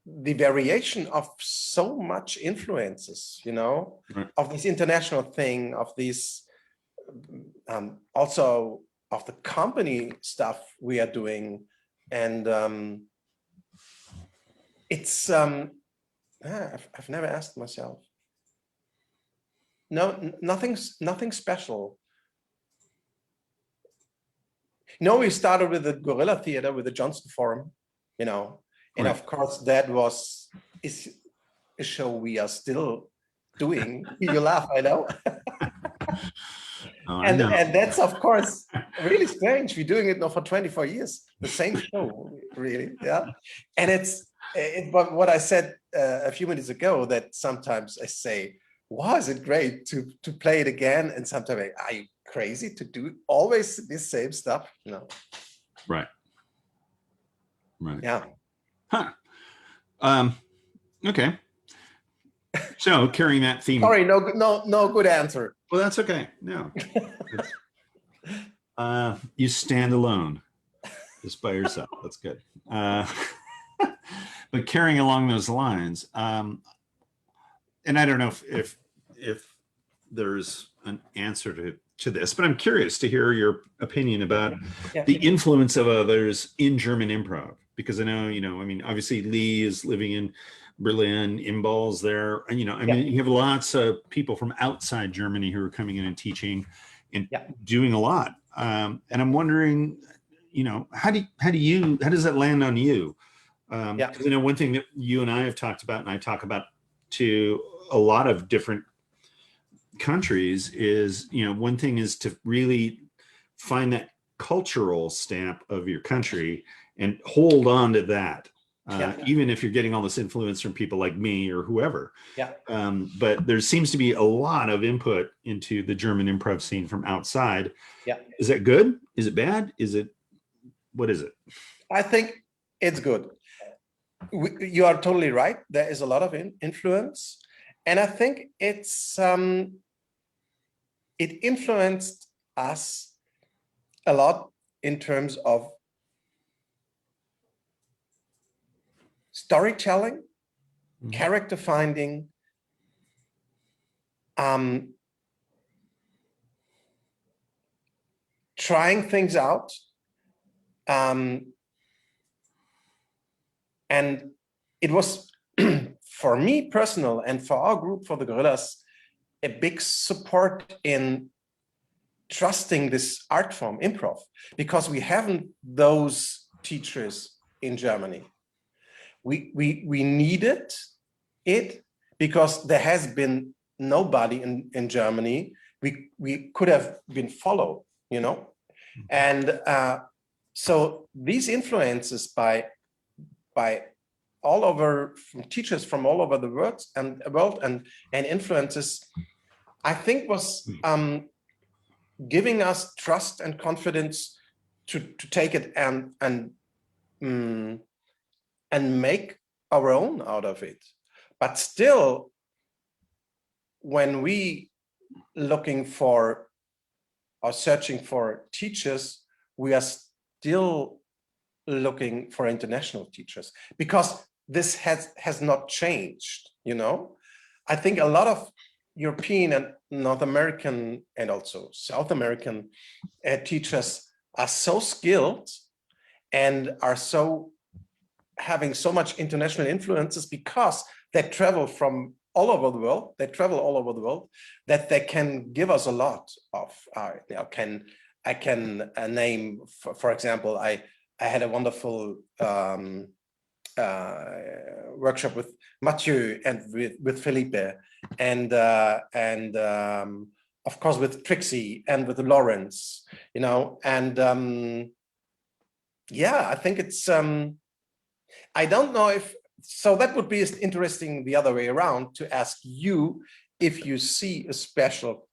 the variation of so much influences, you know, of this international thing, of these also of the company stuff we are doing, and it's I've never asked myself. No, nothing special. No, we started with the Guerrilla Theater with the Johnston Forum, you know. And of course, that is a show we are still doing. You laugh, I know. And that's, of course, really strange. We're doing it now for 24 years, the same show, really. Yeah. And but what I said a few minutes ago, that sometimes I say, wow, is it great to play it again? And sometimes are you crazy to do always this same stuff? No. Right. Yeah. Huh. Okay. So carrying that theme. Sorry, no good answer. Well, that's okay. No. You stand alone, just by yourself. That's good. But carrying along those lines, and I don't know if there's an answer to this, but I'm curious to hear your opinion about the influence of others in German improv. Because I know, you know, I mean, obviously Lee is living in Berlin, Imball's there, and, you know, I mean, you have lots of people from outside Germany who are coming in and teaching and doing a lot. And I'm wondering, you know, how does that land on you? Because, you know, one thing that you and I have talked about, and I talk about to a lot of different countries is, one thing is to really find that cultural stamp of your country and hold on to that. Even if you're getting all this influence from people like me or whoever. But there seems to be a lot of input into the German improv scene from outside. Is that good? Is it bad? What is it? I think it's good. You are totally right. There is a lot of influence. And I think it influenced us a lot in terms of storytelling, character finding, trying things out, and it was for me personal and for our group, for the Gorillas, a big support in trusting this art form, improv, because we haven't those teachers in Germany. We needed it because there has been nobody in Germany we could have been followed, and so these influences by all over, from teachers from all over the world and influences, I think was giving us trust and confidence to take it and make our own out of it. But still, when we looking for or searching for teachers, we are still looking for international teachers, because this has not changed. I think a lot of European and North American and also South American teachers are so skilled and are having so much international influences because they travel from all over the world. They travel all over the world, that they can give us a lot of. I can name, for example, I had a wonderful workshop with Mathieu and with Felipe and of course with Trixie and with Lawrence, and I think it's I don't know if so. That would be interesting the other way around, to ask you if you see a special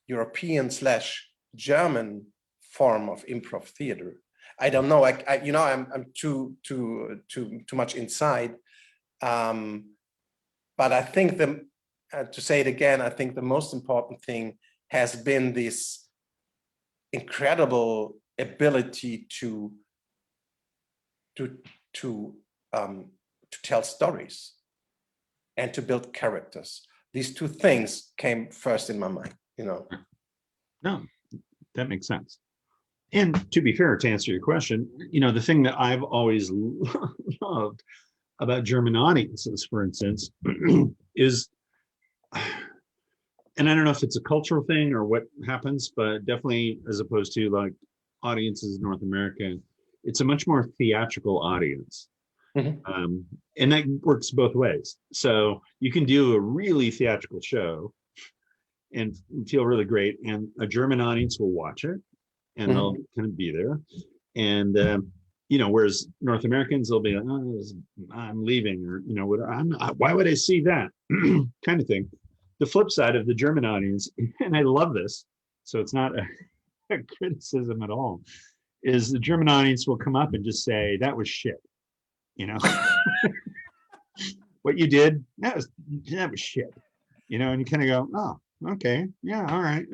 European/German form of improv theater. I don't know. I'm too much inside. But I think to say it again, I think the most important thing has been this incredible ability to tell stories and to build characters. These two things came first in my mind, No, that makes sense. And to be fair, to answer your question, the thing that I've always loved about German audiences, for instance, is, and I don't know if it's a cultural thing or what happens, but definitely as opposed to like audiences in North America, it's a much more theatrical audience. Mm-hmm. And that works both ways. So you can do a really theatrical show and feel really great, and a German audience will watch it and mm-hmm. they'll kind of be there. And, whereas North Americans, they'll be like, oh, I'm leaving, or, why would I see that kind of thing. The flip side of the German audience, and I love this, so it's not a criticism at all, is the German audience will come up and just say, that was shit. What you did, that was shit. And you kind of go, oh, okay, yeah, all right.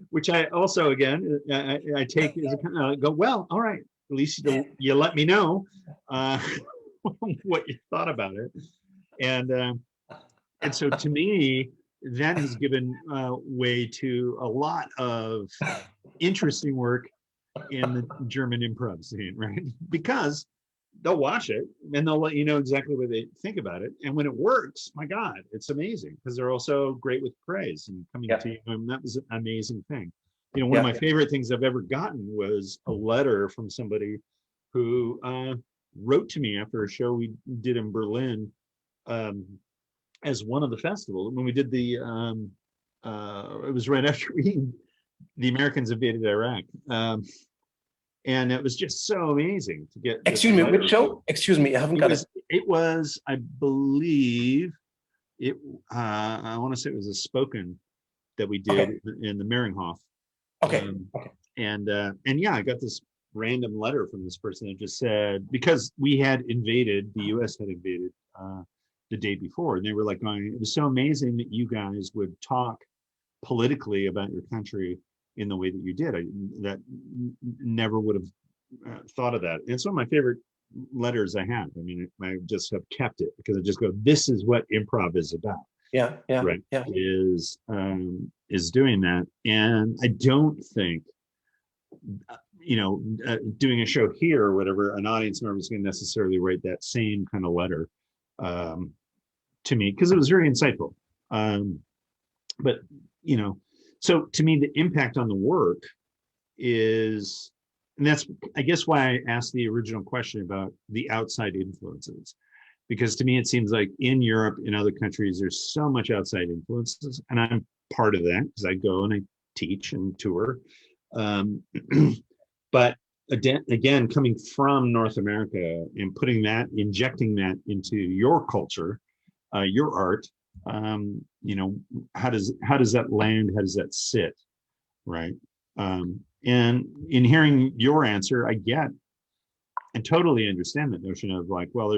Which I also, again, I take as a kind of go, well, all right, at least you let me know what you thought about it. And so to me, that has given way to a lot of interesting work in the German improv scene, right? Because they'll watch it and they'll let you know exactly what they think about it. And when it works, my God, it's amazing, because they're also great with praise and coming to you. And that was an amazing thing. One of my favorite things I've ever gotten was a letter from somebody who wrote to me after a show we did in Berlin as one of the festivals when we did the it was right after the Americans invaded Iraq. And it was just so amazing to get. Excuse me, which show? Excuse me, I haven't got it. It was, I believe, it. I want to say it was a spoken that we did in the Mehringhof. Okay. And yeah, I got this random letter from this person that just said, because we had invaded, the U.S. had invaded the day before, and they were like going, it was so amazing that you guys would talk politically about your country in the way that you did. That never would have thought of that. It's one of my favorite letters I have. I mean, I just have kept it because I just go, this is what improv is about. Yeah. Right. Yeah. Is doing that. And I don't think, doing a show here or whatever, an audience member is going to necessarily write that same kind of letter to me, because it was very insightful. But, so to me, the impact on the work is, and that's, I guess, why I asked the original question about the outside influences, because to me, it seems like in Europe, in other countries, there's so much outside influences, and I'm part of that because I go and I teach and tour. But again, coming from North America and injecting that into your culture, your art, how does that land? How does that sit? Right. And in hearing your answer, I get and totally understand that notion of like, well,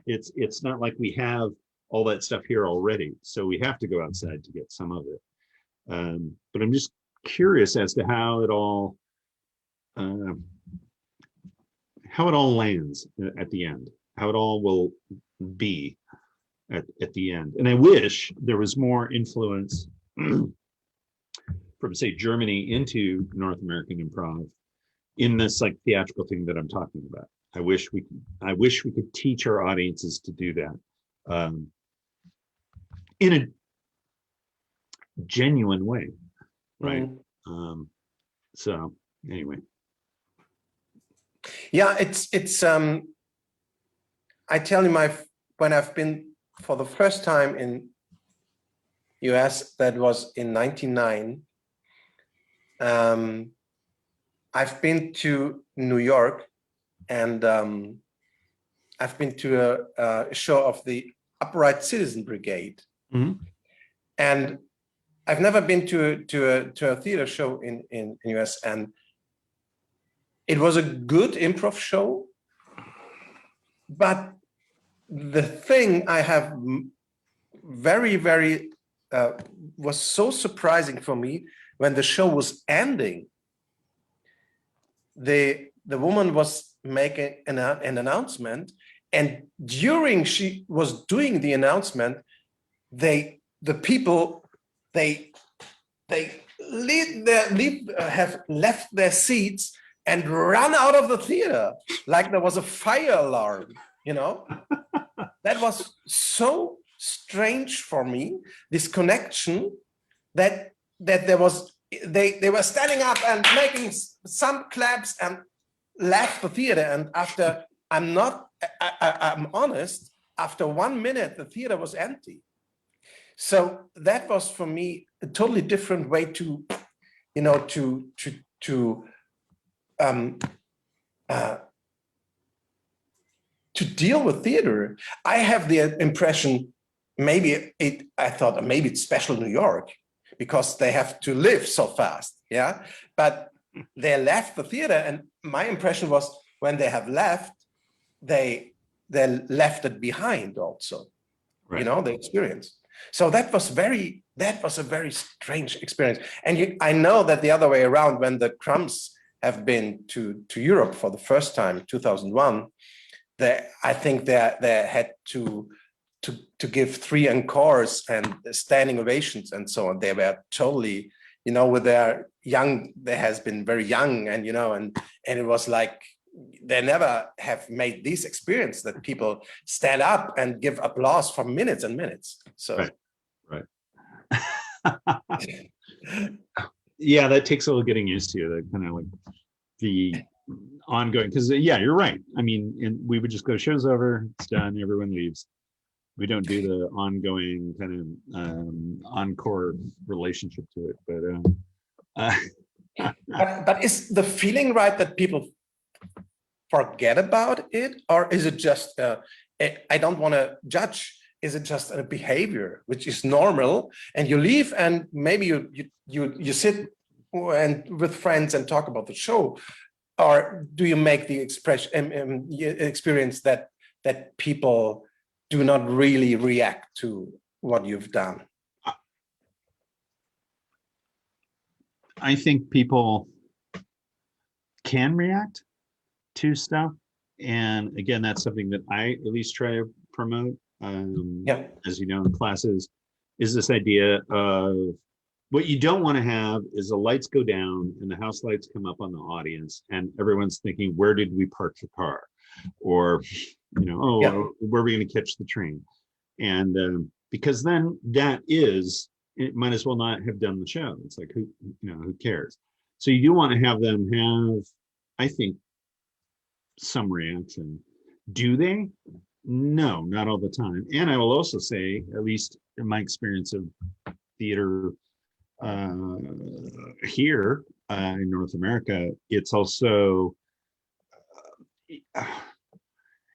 it's not like we have all that stuff here already, so we have to go outside to get some of it. But I'm just curious as to how it all lands at the end, how it all will be at the end. And I wish there was more influence from, say, Germany into North American improv in this like theatrical thing that I'm talking about. I wish we could teach our audiences to do that in a genuine way, right? So anyway. Yeah, it's I tell you, when I've been for the first time in US, that was in 1999. I've been to New York, and I've been to a show of the Upright Citizen Brigade. Mm-hmm. And I've never been to a theater show in US, and it was a good improv show. But the thing I have very, very was so surprising for me when the show was ending. The woman was making an announcement, and during she was doing the announcement, the people have left their seats and run out of the theater like there was a fire alarm. That was so strange for me, this connection that there was, they were standing up and making some claps and left the theater. And after, I'm honest, after 1 minute, the theater was empty. So that was for me a totally different way to deal with theater. I have the impression, I thought maybe it's special New York because they have to live so fast, yeah? But they left the theater, and my impression was when they have left, they left it behind also, right. The experience. So that was a very strange experience. And I know that the other way around, when the Crumbs have been to Europe for the first time in 2001, I think they had to give 3 encores and standing ovations and so on. They were totally, with their young, they has been very young, and and it was like they never have made this experience that people stand up and give applause for minutes and minutes. So right. Yeah, that takes a little getting used to, that kind of like the ongoing, because yeah, you're right. I mean, and we would just go, show's over, it's done, everyone leaves. We don't do the ongoing kind of encore relationship to it, But is the feeling right that people forget about it, or is it just I don't want to judge, is it just a behavior which is normal and you leave and maybe you sit and with friends and talk about the show, or do you make the experience that people do not really react to what you've done? I think people can react to stuff, and again, that's something that I at least try to promote. As you know, in classes, is this idea of what you don't want to have is the lights go down and the house lights come up on the audience, and everyone's thinking, "Where did we park the car?" Or, where are we going to catch the train? And because then it might as well not have done the show. It's like, who cares? So you do want to have them have, I think, some reaction. Do they? No, not all the time. And I will also say, at least in my experience of theater here in North America, it's also,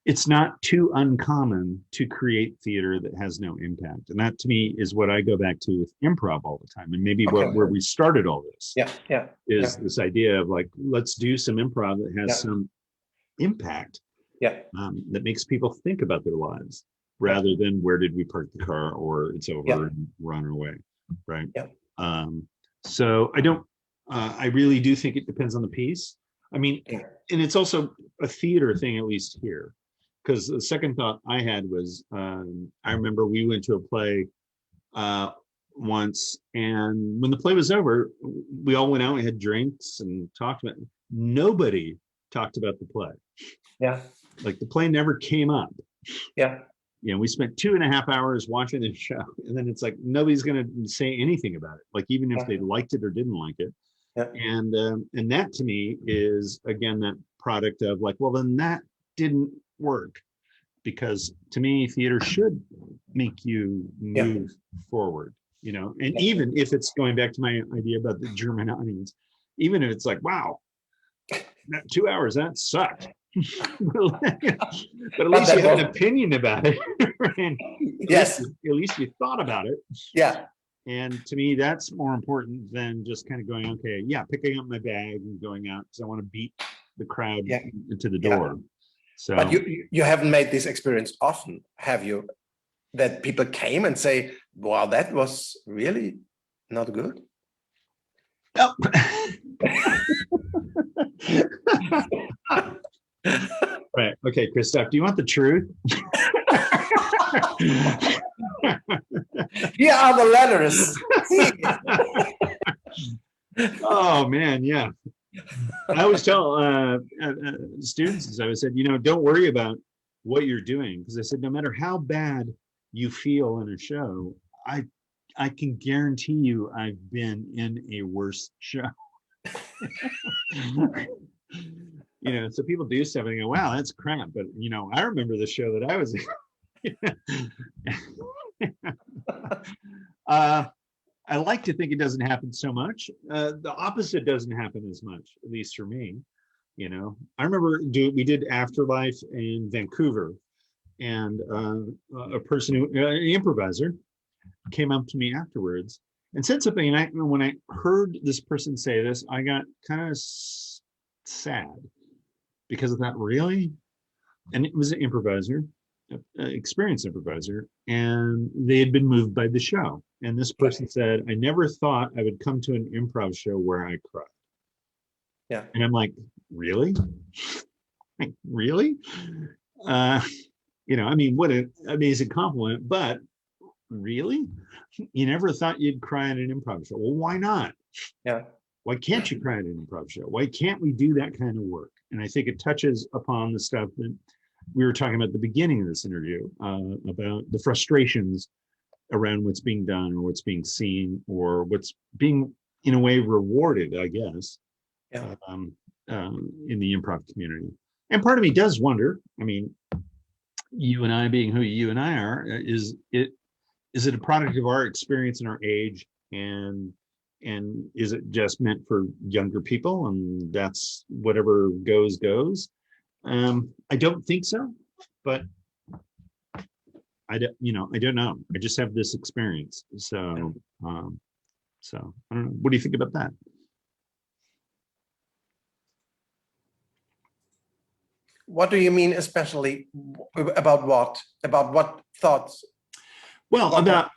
it's not too uncommon to create theater that has no impact. And that to me is what I go back to with improv all the time. And maybe where we started all this is this idea of like, let's do some improv that has some impact that makes people think about their lives rather than where did we park the car, or it's over and we're on our way, right? So I really do think it depends on the piece. I mean, and it's also a theater thing, at least here, because the second thought I had was, I remember we went to a play once, and when the play was over, we all went out, we had drinks and talked about it. Nobody talked about the play. Like the play never came up. We spent 2.5 hours watching this show, and then it's like nobody's going to say anything about it, like even if they liked it or didn't like it. And that to me is again that product of like, well, then that didn't work, because to me theater should make you move forward, and even if it's going back to my idea about the German audience, even if it's like, wow, that 2 hours that sucked. But at least you have an opinion about it. Right? At least you thought about it. And to me, that's more important than just kind of going, okay, picking up my bag and going out because I want to beat the crowd into the door. So, but you haven't made this experience often, have you? That people came and say, "Wow, that was really not good." Oh. Right. Okay, Christoph, do you want the truth? Here are the letters. Oh man, yeah. I always tell students, as I said, don't worry about what you're doing, because I said no matter how bad you feel in a show, I can guarantee you I've been in a worse show. So people do stuff and they go, wow, that's crap. But I remember the show that I was in. I like to think it doesn't happen so much. The opposite doesn't happen as much, at least for me. I remember we did Afterlife in Vancouver, and a person an improviser came up to me afterwards and said something. And when I heard this person say this, I got kind of sad, because of that. Really? And it was an improviser, experienced improviser, and they had been moved by the show. And this person said, I never thought I would come to an improv show where I cried. And I'm like, really? Like, really? I mean, what an amazing compliment, but really? You never thought you'd cry at an improv show? Well, why not? Why can't you cry at an improv show? Why can't we do that kind of work? And I think it touches upon the stuff that we were talking about at the beginning of this interview, about the frustrations around what's being done or what's being seen or what's being, in a way, rewarded, I guess, in the improv community. And part of me does wonder, I mean, you and I being who you and I are, is it a product of our experience and our age, and is it just meant for younger people, and that's whatever goes? I don't think so, but I don't, I don't know. I just have this experience. So so I don't know. What do you think about that? What do you mean, especially about what? About what thoughts? Well, about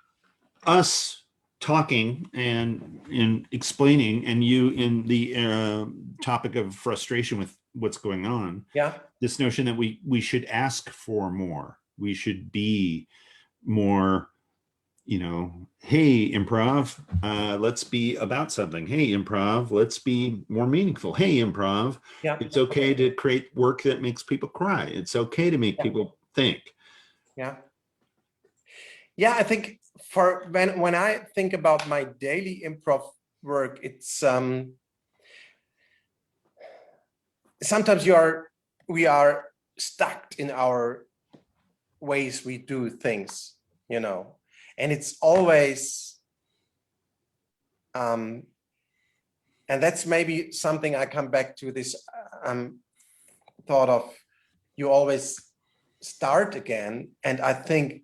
us talking and in explaining, and you in the topic of frustration with what's going on. Yeah. This notion that we should ask for more. We should be more, hey, improv, let's be about something. Hey, improv, let's be more meaningful. Hey, improv, Yeah. it's okay to create work that makes people cry. It's okay to make people think. Yeah. Yeah, I think for when I think about my daily improv work, it's sometimes we are stuck in our ways we do things, and it's always and that's maybe something I come back to, this thought of you always start again. And I think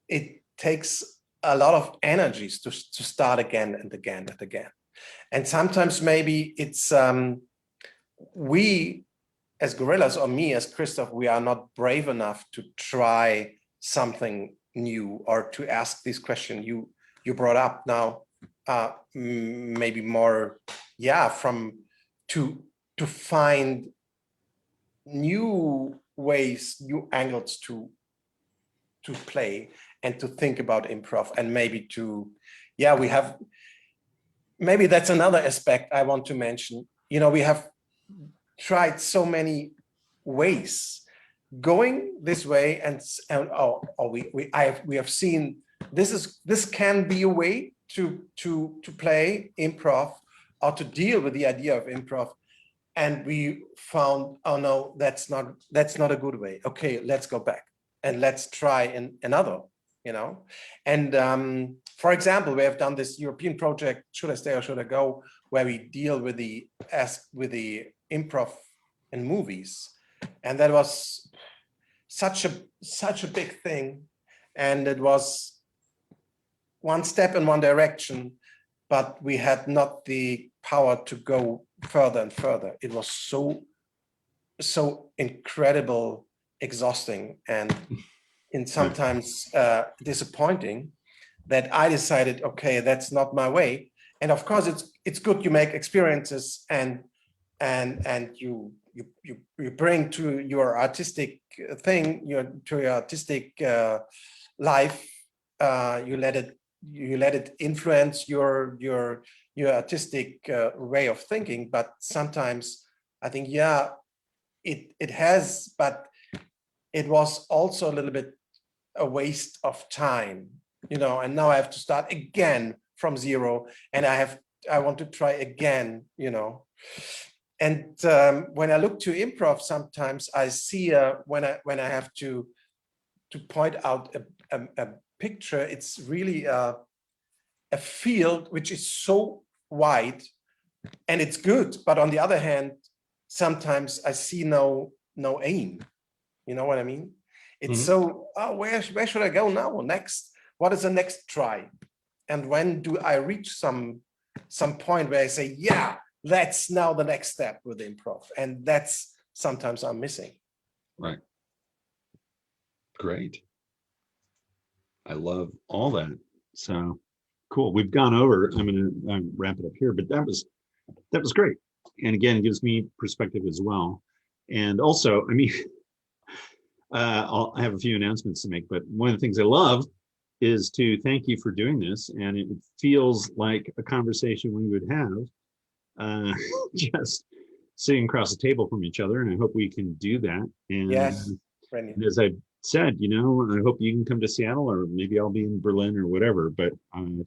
it takes a lot of energies to start again and again and again. And sometimes maybe it's we as gorillas, or me as Christoph, we are not brave enough to try something new or to ask this question you brought up now, maybe more, to find new ways, new angles to play and to think about improv, and maybe maybe that's another aspect I want to mention. We have tried so many ways going this way, and we have seen this can be a way to play improv or to deal with the idea of improv, and we found, oh no, that's not a good way. Okay, let's go back and let's try another, and for example, we have done this European project, Should I Stay or Should I Go, where we deal with the improv in movies, and that was such a big thing, and it was one step in one direction, but we had not the power to go further and further. It was so incredible, exhausting, and sometimes disappointing, that I decided, okay, that's not my way. And of course, it's good you make experiences and you bring to your artistic thing, to your artistic life. You let it influence your artistic way of thinking. But sometimes I think, it has, but it was also a little bit a waste of time, and now I have to start again from zero, and I want to try again, And when I look to improv, sometimes I see when I have to point out a picture, it's really a field which is so wide, and it's good, but on the other hand, sometimes I see no aim. You know what I mean? It's so, where should I go now? Next, what is the next try? And when do I reach some point where I say, yeah, that's now the next step with improv? And that's sometimes I'm missing. Right. Great. I love all that. So cool. We've gone over. I'm going to wrap it up here, but that was great. And again, it gives me perspective as well. And also, I mean, I have a few announcements to make, but one of the things I love is to thank you for doing this. And it feels like a conversation we would have just sitting across the table from each other. And I hope we can do that. And yes, as I said, I hope you can come to Seattle, or maybe I'll be in Berlin or whatever. But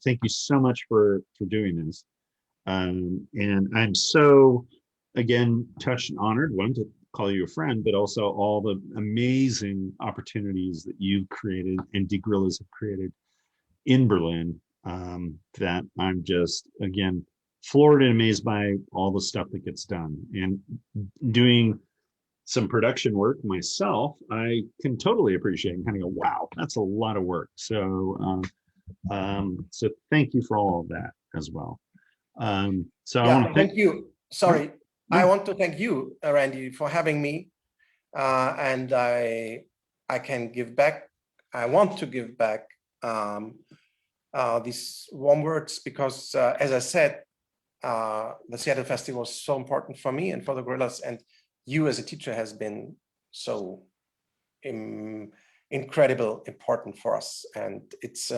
thank you so much for doing this. And I'm so, again, touched and honored, one, to call you a friend, but also all the amazing opportunities that you've created and Die Gorillas have created in Berlin, that I'm just, again, floored and amazed by all the stuff that gets done. And doing some production work myself, I can totally appreciate and kind of go, wow, that's a lot of work. So, so thank you for all of that as well. So I want to thank you. Sorry, No. I want to thank you, Randy, for having me. And I can give back. I want to give back these warm words because, as I said, the Seattle Festival was so important for me and for the Gorillas, and you as a teacher has been so incredible, important for us. And it's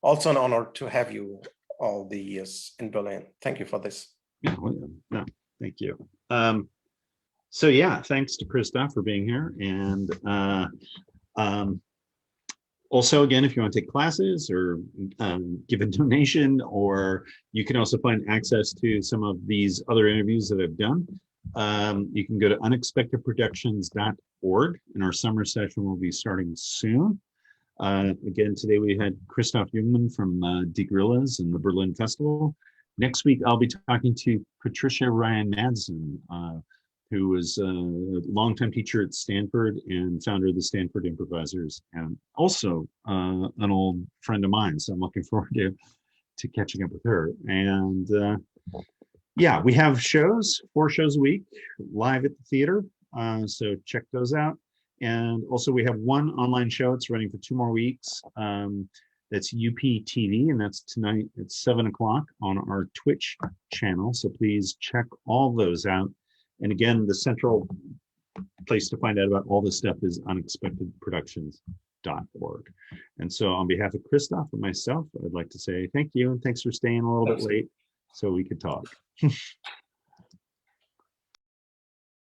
also an honor to have you all the years in Berlin. Thank you for this. Yeah, well, no, thank you. So yeah, thanks to Christoph for being here. And also, again, if you want to take classes or give a donation, or you can also find access to some of these other interviews that I've done. You can go to unexpectedproductions.org, and our summer session will be starting soon. Again, today we had Christoph Jungmann from Die Gorillas and the Berlin Festival. Next week, I'll be talking to Patricia Ryan Madsen, who was a longtime teacher at Stanford and founder of the Stanford Improvisers, and also an old friend of mine. So I'm looking forward to catching up with her. And yeah, we have shows, 4 shows a week, live at the theater. So check those out. And also we have one online show. It's running for 2 more weeks. That's UPTV, and that's tonight at 7 o'clock on our Twitch channel. So please check all those out. And again, the central place to find out about all this stuff is unexpectedproductions.org. And so on behalf of Christoph and myself, I'd like to say thank you, and thanks for staying a little bit late so we could talk.